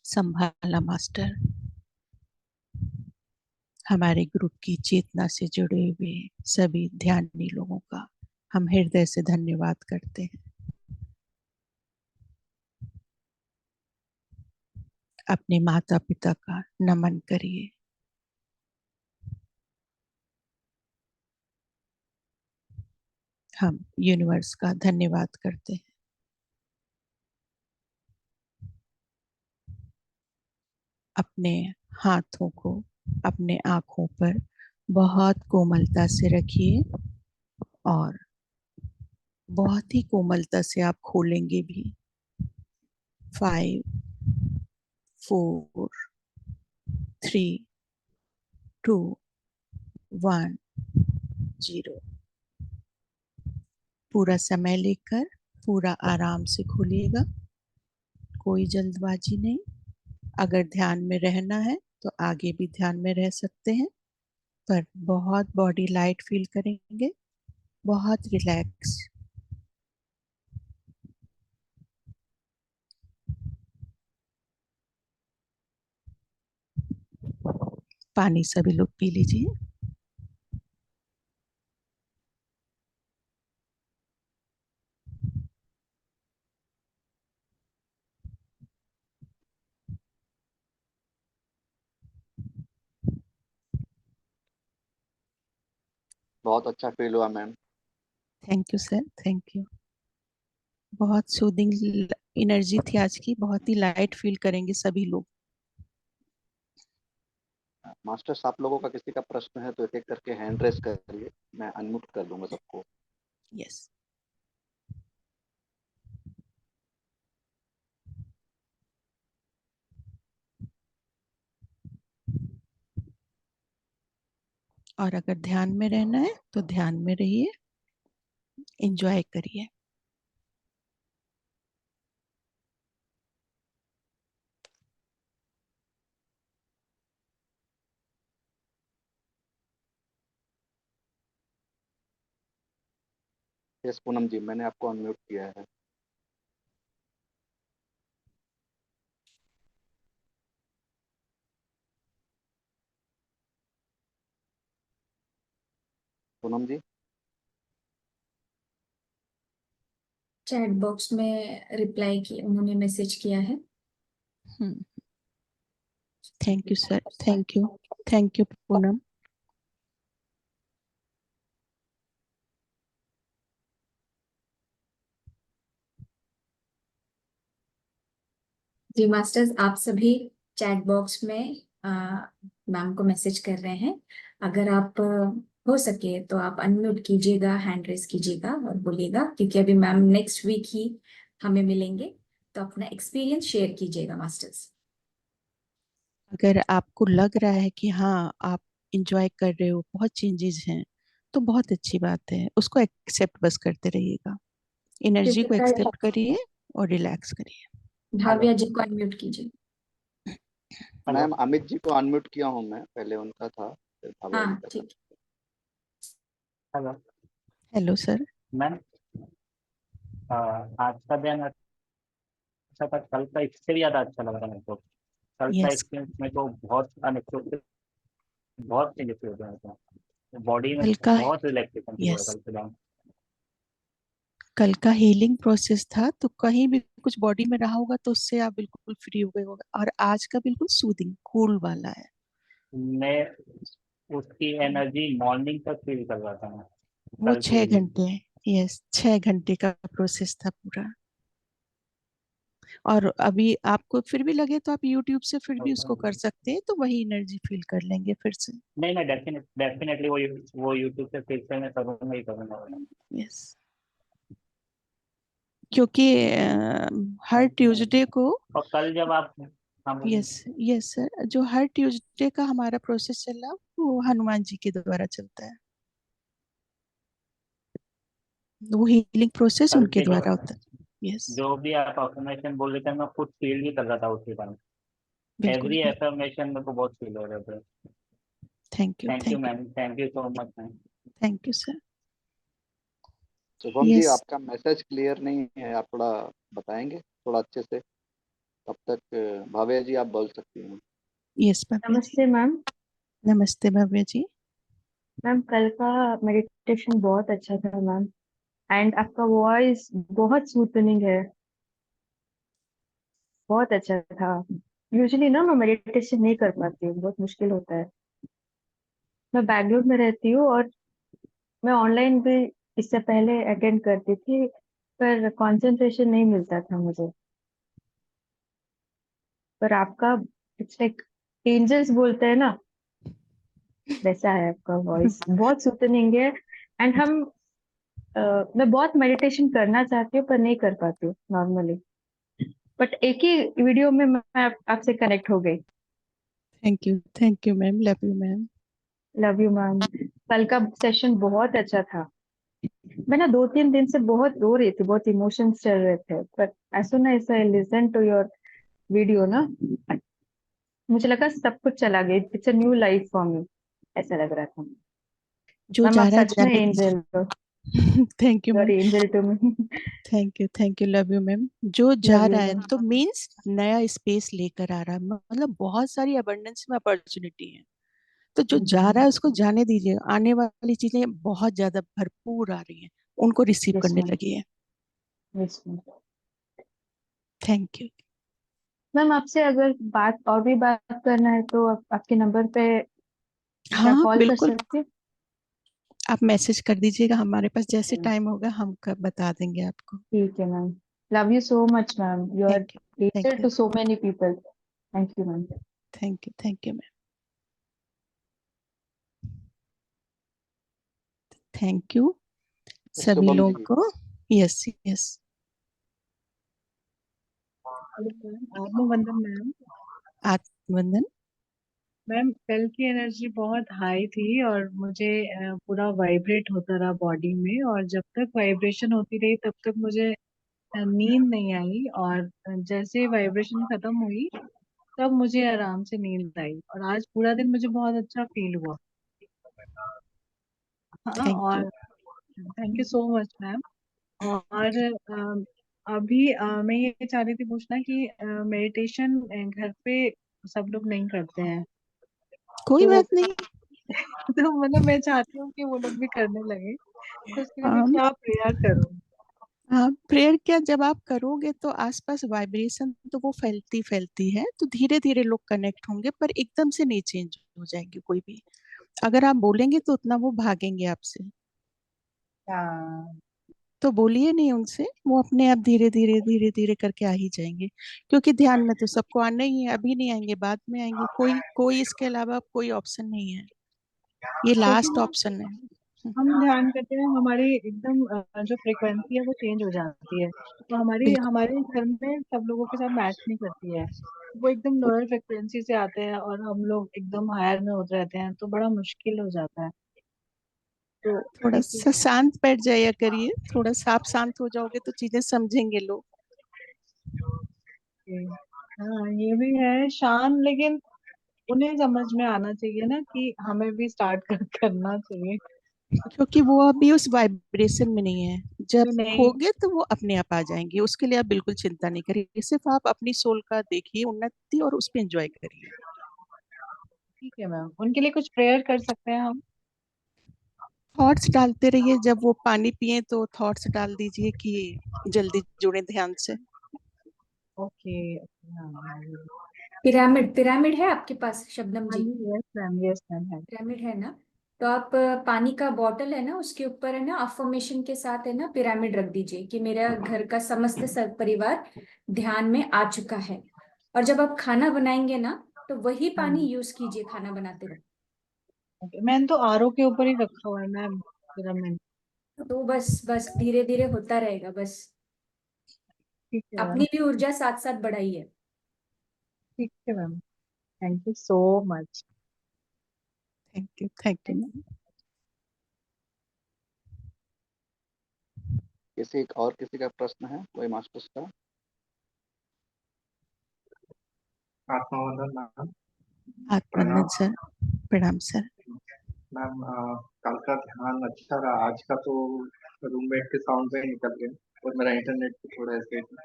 संभाला मास्टर, हमारे ग्रुप की चेतना से जुड़े हुए सभी ध्यानी लोगों का हम हृदय से धन्यवाद करते हैं। अपने माता पिता का नमन करिए। हम यूनिवर्स का धन्यवाद करते हैं। अपने हाथों को अपने आंखों पर बहुत कोमलता से रखिए और बहुत ही कोमलता से आप खोलेंगे भी। 5, 4, 3, 2, 1, 0। पूरा समय लेकर पूरा आराम से खोलिएगा, कोई जल्दबाजी नहीं। अगर ध्यान में रहना है तो आगे भी ध्यान में रह सकते हैं, पर बहुत बॉडी लाइट फील करेंगे, बहुत रिलैक्स। पानी सभी लोग पी लीजिए। बहुत अच्छा फील हुआ ma'am. Thank you sir, thank you. बहुत सूदिंग एनर्जी थी आज की, बहुत ही लाइट फील करेंगे सभी लोग। मास्टर्स, आप लोगों का किसी का प्रश्न है तो एक एक करके हैंड रेस करिए, मैं अनम्यूट कर दूंगा सबको। यस। और अगर ध्यान में रहना है तो ध्यान में रहिए, एंजॉय करिए। यस पूनम जी, मैंने आपको अनम्यूट किया है। पूनम जी। चैट बॉक्स में रिप्लाई की, उन्होंने मैसेज किया है। Thank you sir, thank you Poonam. जी मास्टर्स, आप सभी चैट बॉक्स में मैम को मैसेज कर रहे हैं। अगर आप हो सके तो आप अनम्यूट कीजिएगा, हैंड रेस कीजिएगा और बोलिएगा, क्योंकि अभी मैम नेक्स्ट वीक ही हमें मिलेंगे। तो अपना एक्सपीरियंस शेयर कीजिएगा मास्टर्स। अगर आपको लग रहा है कि हाँ आप इंजॉय कर रहे हो, बहुत चेंजेस हैं, तो बहुत अच्छी बात है, उसको एक्सेप्ट बस करते रहिएगा। एनर्जी को एक्सेप्ट करिए और रिलैक्स करिए। भाव्या जी को अनम्यूट कीजिए। हेलो। मैम अमित जी को अनम्यूट किया हूँ मैं, पहले उनका था, फिर भाविया जी हाँ का था। ठीक। Hello hello sir. मैम, आज का दिन अच्छा था, कल का इससे भी ज्यादा अच्छा लग रहा है मेरे को। कल का यस, एक्सपीरियंस मेरे को बहुत अनएक्सपेक्टेड, बहुत चेंजेस हुए थे मेरे को। बॉडी में कल का बहुत रिलैक्सेशन फील हो रहा यस है कल के बाद। कल का हीलिंग प्रोसेस था, तो कहीं भी कुछ बॉडी में रहा होगा तो उससे आप बिल्कुल फ्री हो गए होगा, और आज का बिल्कुल सूदिंग कूल वाला है। मैं उसकी एनर्जी मॉर्निंग तक फील कर रहा था मैं वो कल के 6 घंटे, यस 6 घंटे का प्रोसेस था पूरा। और अभी आपको फिर भी लगे तो आप यूट्यूब से फिर भी उसको कर सकते हैं, तो वही एनर्जी फील कर लेंगे फिर से। नहीं, मैं डेफिनेटली वो यूट्यूब से फिर से मैं करूँगा ही करूँगा। यस, क्योंकि हर ट्यूसडे को, और कल जब आप हम यस यस सर, जो हर ट्यूसडे का हमारा प्रोसेस चल रहा वो हनुमान जी के द्वारा चलता है। वो हीलिंग प्रोसेस कल उनके के द्वारा होता है। यस, जो भी आप अफर्मेशन बोल रहे थे, मैं खुद फील भी कर रहा था उसी टाइम। बिल्कुल एवरी बिल्कुल। अफर्मेशन मेरे को बहुत फील हो रहे थे। Thank you, thank you thank you, ma'am, thank you so much ma'am. Thank you sir. Shubham ji, yes आपका मैसेज क्लियर नहीं है, आप थोड़ा बताएंगे थोड़ा अच्छे से। तब तक भाविया जी आप बोल सकती हैं। यस भव्या जी। नमस्ते मैम। नमस्ते भव्या जी। मैम कल का मेडिटेशन बहुत अच्छा था मैम। एंड आपका वॉइस बहुत सूथनिंग है, बहुत अच्छा था। यूजुअली ना मैं मेडिटेशन नहीं कर पाती हूँ, बहुत मुश्किल होता है। मैं बैंगलोर में रहती हूँ और मैं ऑनलाइन भी इससे पहले अटेंड करती थी, पर कंसंट्रेशन नहीं मिलता था मुझे। पर आपका इट्स लाइक एंजल्स बोलते हैं ना, वैसा है आपका वॉइस, बहुत सूथनिंग है। एंड मैं बहुत मेडिटेशन करना चाहती हूँ पर नहीं कर पाती हूँ नॉर्मली। बट एक ही वीडियो में मैं आपसे कनेक्ट हो गई। Thank you ma'am, love you ma'am. Love you ma'am. कल का सेशन बहुत अच्छा था। मैं ना 2-3 दिन से बहुत रो रही थी, बहुत इमोशंस चल रहे थे, but as soon as I listen to your video ना, मुझे लगा सब कुछ चला गया, it's a new life for me, ऐसा लग रहा था। जो मैम जा आप रहा है सच में जाने एंजल हो, दीजिए। Thank you you are ma'am, angel to me. Thank you, love you ma'am. जो जा लव यू रहा है मैम। तो मीन्स नया स्पेस लेकर आ रहा है, मतलब बहुत सारी अबंडेंस में अपॉर्चुनिटी है। तो जो जा रहा है उसको जाने दीजिए, आने वाली चीजें बहुत ज्यादा भरपूर आ रही हैं, उनको रिसीव यस करने मैम। लगी है। Yes ma'am. Thank you. Ma'am आपसे अगर बात और भी बात करना है तो आपके नंबर पे क्या हाँ कॉल कर बिल्कुल, सकते हैं? आप मैसेज कर दीजिएगा, हमारे पास जैसे ठीक टाइम होगा हम बता देंगे आपको। है ma'am. Love you so much ma'am, you are thank you, angel thank you, to so many people. Thank you ma'am. Thank you ma'am, thank you सभी शुभम लोगों जी। को। Yes yes. आत्मबंधन मैम। आत्मवंदन। मैम कल की एनर्जी बहुत हाई थी और मुझे पूरा वाइब्रेट होता रहा बॉडी में, और जब तक वाइब्रेशन होती रही तब तक मुझे नींद नहीं आई, और जैसे वाइब्रेशन खत्म हुई तब मुझे आराम से नींद आई, और आज पूरा दिन मुझे बहुत अच्छा फील हुआ। हाँ, थैंक यू। और thank you so much ma'am. और अभी मैं ये चाह रही थी पूछना कि मेडिटेशन घर पे सब लोग नहीं करते हैं, कोई तो बात नहीं, तो मतलब मैं चाहती हूँ कि वो लोग भी करने लगे, तो उसके लिए मैं हाँ क्या प्रेयर करूँ? हाँ, प्रेयर क्या, जब आप करोगे तो आसपास वाइब्रेशन तो वो फैलती फैलती है, तो धीरे धीरे लोग कनेक्ट होंगे, पर एकदम से नहीं चेंज हो जाएंगे कोई भी। अगर आप बोलेंगे तो उतना वो भागेंगे आपसे। हाँ तो बोलिए नहीं उनसे, वो अपने आप धीरे धीरे धीरे धीरे करके आ ही जाएंगे। क्योंकि ध्यान में तो सबको आना ही है, अभी नहीं आएंगे बाद में आएंगे, कोई कोई इसके अलावा कोई ऑप्शन नहीं है, ये क्योंकि लास्ट ऑप्शन है। हम ध्यान करते हैं, हमारी एकदम जो फ्रिक्वेंसी है वो चेंज हो जाती है, तो हमारी बिल्कुल। हमारे घर में सब लोगों के साथ मैच नहीं करती है। वो एकदम लोअर फ्रिक्वेंसी से आते हैं और हम लोग एकदम हायर में उतर रहते हैं, तो बड़ा मुश्किल हो जाता है। तो थोड़ा सा इसीलिए शांत बैठ जाया करिए, थोड़ा सा आप शांत हो जाओगे तो चीजें समझेंगे लोग। हाँ ये भी है शान, लेकिन उन्हें समझ में आना चाहिए ना कि हमें भी स्टार्ट करना चाहिए। क्योंकि वो अभी उस वाइब्रेशन में नहीं है, जब जो नहीं, होगे तो वो अपने आप आ जाएंगे, उसके लिए आप बिल्कुल चिंता नहीं करिए, सिर्फ आप अपनी सोल का देखिए उन्नति और उस पर एंजॉय करिए। ठीक है मैम, उनके लिए कुछ प्रेयर कर सकते हैं हम? थॉट्स डालते रहिए, जब वो पानी पिए तो थॉट्स डाल दीजिए कि जल्दी जुड़े ध्यान से। ओके। हाँ पिरामिड पिरामिड है आपके पास शबनम हाँ जी? जी, यस मैम, यस मैम है। पिरामिड है ना? तो आप पानी का बॉटल है ना, उसके ऊपर है ना अफर्मेशन के साथ है ना पिरामिड रख दीजिए कि मेरा घर का समस्त परिवार ध्यान में आ चुका है। और जब आप खाना बनाएंगे ना, तो वही पानी हाँ यूज कीजिए खाना बनाते वक्त। ओके, मैंने तो आरओ के ऊपर ही रखा हुआ है मैम पिरामिड। तो बस बस धीरे धीरे होता रहेगा बस। ठीक है मैम। अपनी भी ऊर्जा साथ साथ बढ़ाइए। ठीक है ma'am, thank you so much. Thank you ma'am. किसी का प्रश्न है कोई मास्टर्स का? आत्मवंदन मैम। आत्मन्नत प्रणाम सर। प्रणाम सर। मैम। कल का ध्यान अच्छा रहा, आज का तो रूममेट के साउंड में ही निकल गया और मेरा इंटरनेट भी थोड़ा ऐसे था।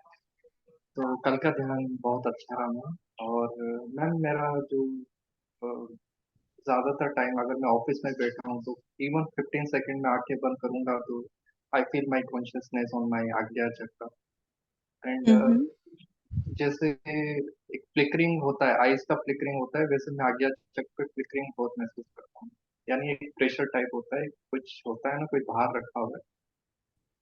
तो कल का ध्यान बहुत अच्छा रहा मैम। और मैम मेरा जो ज़्यादातर टाइम अगर मैं ऑफिस में बैठा हूँ तो इवन 15 सेकेंड में आंखें बंद करूंगा तो I feel my consciousness on my आज्ञा चक्र। एंड हम्म। जैसे एक फ्लिकरिंग होता है, आइस का फ्लिकरिंग होता है, वैसे मैं आज्ञा चक्र फ्लिकरिंग बहुत महसूस करता हूँ। यानी एक प्रेशर टाइप होता है, कुछ होता है ना, कोई बाहर रखा हुआ है।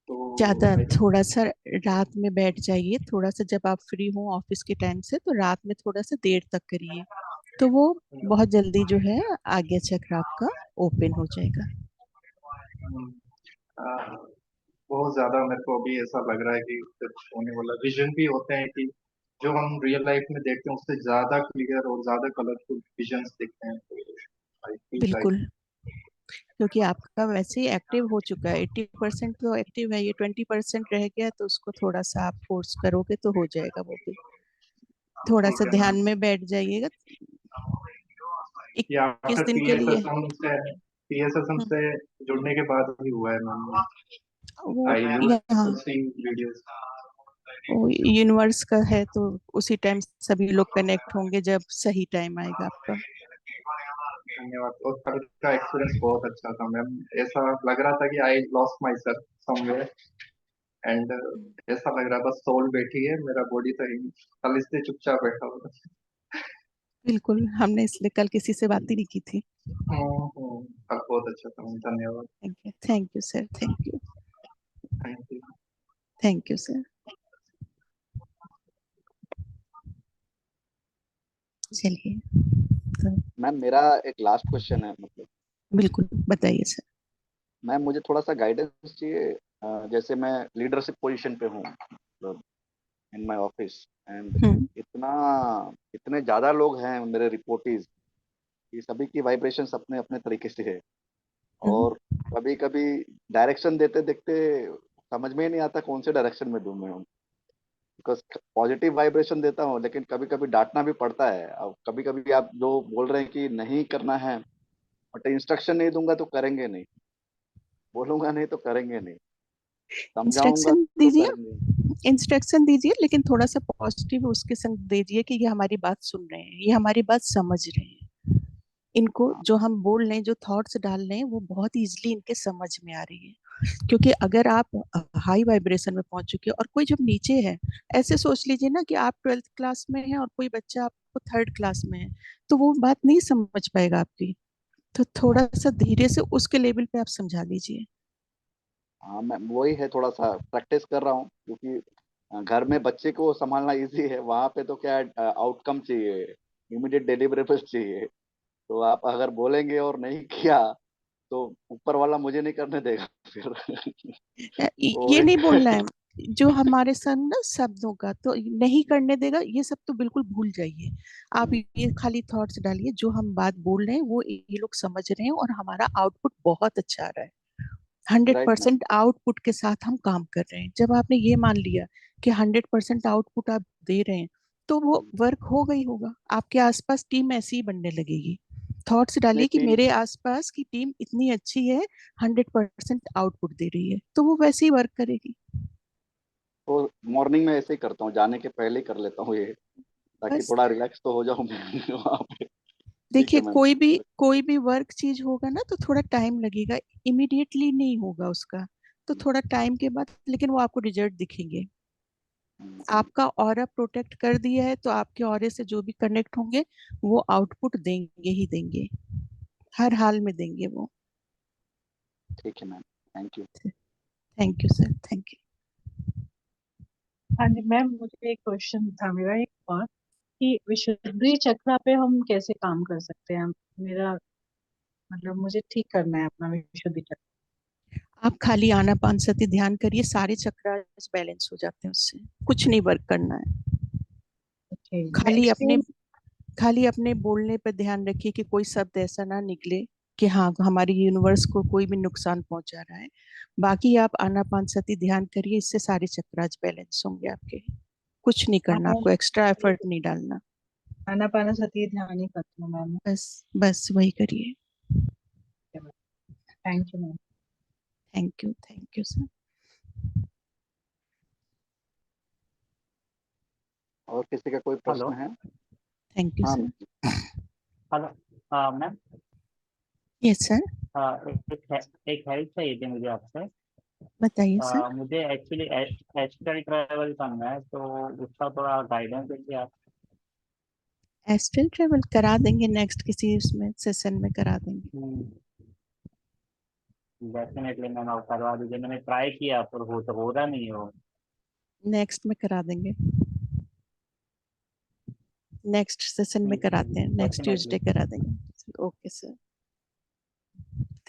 तो ज्यादा आई थोड़ा सा रात में बैठ जाइए, थोड़ा सा जब आप फ्री हो ऑफिस के टाइम से, तो रात में थोड़ा सा देर तक करिए, तो वो बहुत जल्दी जो है आज्ञा चक्र आपका ओपन हो जाएगा। बहुत ज्यादा मेरे को अभी ऐसा लग रहा है कि कुछ होने वाला, विजन भी होते हैं कि जो हम रियल लाइफ में देखते हैं उससे ज्यादा क्लियर और ज्यादा कलरफुल विजन्स दिखते हैं। आई फील लाइक बिल्कुल, क्योंकि आपका वैसे ही एक्टिव हो चुका है, 80% तो एक्टिव है, ये 20% रह गया, तो उसको थोड़ा सा आप फोर्स करोगे तो हो जाएगा वो भी। थोड़ा सा ठीक है ध्यान मैम। में बैठ जाइएगा, ये 21 आफ्टर दिन के लिए। पीएसएसएम हम्म, से जुड़ने के बाद ही हुआ है मैम। वो आई यूज्ड यहाँ टू सी वीडियोस। वो यूनिवर्स का है, तो उसी टाइम सभी लोग कनेक्ट होंगे जब सही टाइम आएगा आपका। धन्यवाद। और कल का एक्सपीरियंस बहुत अच्छा था मैम। ऐसा लग रहा था कि I lost my self somewhere. And ऐसा लग रहा था सोल बैठी है, मेरा बॉडी तो ही कल इसलिए चुपचाप बैठा हुआ था। बिल्कुल, हमने इसलिए कल किसी से बात ही नहीं की थी। कल बहुत अच्छा था मैम, धन्यवाद। Thank you sir, thank you. Thank you. Thank you sir. चलिए, तो मैम मेरा एक लास्ट क्वेश्चन है, मतलब बिल्कुल बताइए सर। मैम मुझे थोड़ा सा गाइडेंस चाहिए। जैसे मैं लीडरशिप पोजीशन पे हूँ, मतलब इन माय ऑफिस, एंड हम्म। इतना इतने ज़्यादा लोग हैं मेरे रिपोर्टीज, कि सभी की वाइब्रेशंस अपने अपने तरीके से है। हम्म। और कभी कभी डायरेक्शन देते देखते समझ में ही नहीं आता कौन से डायरेक्शन में दूं मैं। बिकॉज पॉजिटिव वाइब्रेशन देता हूँ, लेकिन कभी कभी डांटना भी पड़ता है। अब कभी कभी आप जो बोल रहे हैं कि नहीं करना है, बट इंस्ट्रक्शन नहीं दूंगा तो करेंगे नहीं, बोलूंगा नहीं तो करेंगे नहीं, समझाऊंगा इंस्ट्रक्शन तो दीजिए, करेंगे। इंस्ट्रक्शन दीजिए, लेकिन थोड़ा सा पॉजिटिव उसके संग दीजिए कि ये हमारी बात सुन रहे हैं, ये हमारी बात समझ रहे हैं। इनको जो हम बोल रहे हैं, जो थॉट्स डाल रहे हैं, वो बहुत इजीली इनके समझ में आ रही है। क्योंकि अगर आप हाई वाइब्रेशन में पहुंच चुके हो और कोई जब नीचे है, ऐसे सोच लीजिए ना कि आप 12th क्लास में हैं और कोई बच्चा आपको 3rd क्लास में है, तो वो बात नहीं समझ पाएगा आपकी। तो थोड़ा सा धीरे से उसके लेवल पे आप समझा लीजिए। हाँ मैम, वही है, थोड़ा सा प्रैक्टिस कर रहा हूँ, क्योंकि घर में बच्चे को संभालना इजी है, वहां पे तो क्या आउटकम चाहिए, इमीडिएट डिलीवरेबल चाहिए। तो आप अगर बोलेंगे और नहीं किया तो ऊपर वाला मुझे नहीं करने देगा फिर। वो ये नहीं एक बोलना है जो हमारे संग ना शब्दों का, तो नहीं करने देगा, ये सब तो बिल्कुल भूल जाइए। आप ये खाली थॉट्स डालिए, जो हम बात बोल रहे हैं वो ये लोग समझ रहे हैं और हमारा आउटपुट बहुत अच्छा आ रहा है। Hundred right ma'am. Percent output के साथ हम काम कर रहे हैं। जब आपने ये मान लिया कि 100% आउटपुट आप दे रहे हैं, तो वो वर्क होगा ही होगा। आपके आसपास टीम ऐसी ही बनने लगेगी। थॉट्स नहीं डालिए कि टीम, मेरे आसपास की टीम इतनी अच्छी है, 100% आउटपुट दे रही है, तो वो वैसे ही वर्क करेगी। तो मॉर्निंग में ऐसे ही करता हूँ, जाने के पहले ही कर लेता हूँ ये, ताकि बस थोड़ा रिलैक्स तो हो जाऊँ मैं वहाँ पे। ठीक देखिए, है मैम। कोई भी वर्क चीज होगा ना, तो थोड़ा टाइम लगेगा, इमीडिएटली नहीं होगा उसका। तो थोड़ा टाइम के बाद लेकिन वो आपको रिजल्ट दिखेंगे। आपका ऑरा प्रोटेक्ट कर दिया है, तो आपके ऑरे से जो भी कनेक्ट होंगे वो आउटपुट देंगे ही देंगे, हर हाल में देंगे वो। ठीक है ma'am, thank you. Thank you sir, thank you. हाँ जी मैम, मुझे एक क्वेश्चन था मेरा एक और, कि विशुद्धि चक्र पे हम कैसे काम कर सकते हैं? मेरा मतलब मुझे ठीक करना है अपना विशुद्धि चक्र। आप खाली आनापानसति ध्यान करिए, सारे चक्रास बैलेंस हो जाते हैं उससे। कुछ नहीं वर्क करना है। ओके, मैं खाली अपने एक्सपीरियंस। खाली अपने बोलने पर ध्यान रखिए कि कोई शब्द ऐसा ना निकले कि हाँ हमारी यूनिवर्स को कोई भी नुकसान पहुंचा रहा है। बाकी आप आनापानसति ध्यान करिए, इससे सारे चक्रास बैलेंस होंगे आपके। कुछ नहीं करना, आपको एक्स्ट्रा एफर्ट नहीं डालना। आनापानसति ध्यान ही करती हूँ मैम। बस बस वही करिए। Thank you ma'am. Thank you sir. और किसी का कोई हेलो। प्रश्न है? थैंक यू हाँ sir. Hello ma'am, yes sir, एक हेल्प चाहिए थी मुझे आपसे। बताइए सर। मुझे एक्चुअली एस्ट्रल ट्रैवल करना है, तो उसका थोड़ा गाइडेंस दीजिए आप। एस्ट्रल ट्रेवल करा देंगे, नेक्स्ट किसी उसमें सेशन में करा देंगे। डेफिनेटली मैम, आप करवा दीजिए। मैंने ट्राई किया पर हो रहा नहीं हो। नेक्स्ट में करा देंगे, नेक्स्ट सेशन में कराते हैं, नेक्स्ट डेफिनेटली। ट्यूसडे करा देंगे। Okay sir,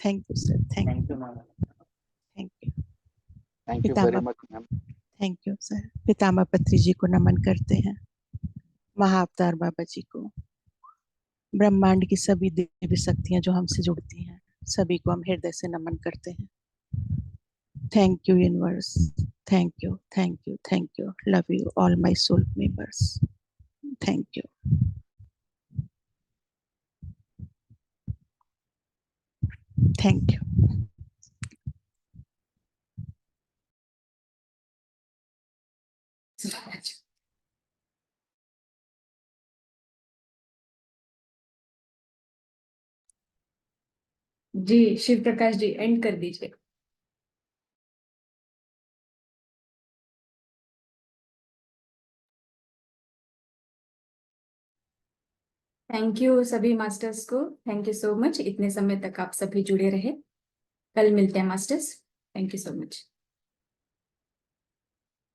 thank you sir, thank you ma'am. Thank you. Thank you very Pitamah, much ma'am. Thank you sir. Pitamah Patri ji को नमन करते हैं, महाअवतार बाबा जी को, ब्रह्मांड की सभी दिव्य शक्तियां जो हमसे जुड़ती हैं, सभी को हम हृदय से नमन करते हैं। Thank you universe, thank you, thank you, thank you, love you all my soul members, thank you, thank you. जी शिव प्रकाश जी, एंड कर दीजिए। थैंक यू सभी मास्टर्स को, थैंक यू सो मच, इतने समय तक आप सभी जुड़े रहे। कल मिलते हैं masters, thank you so much.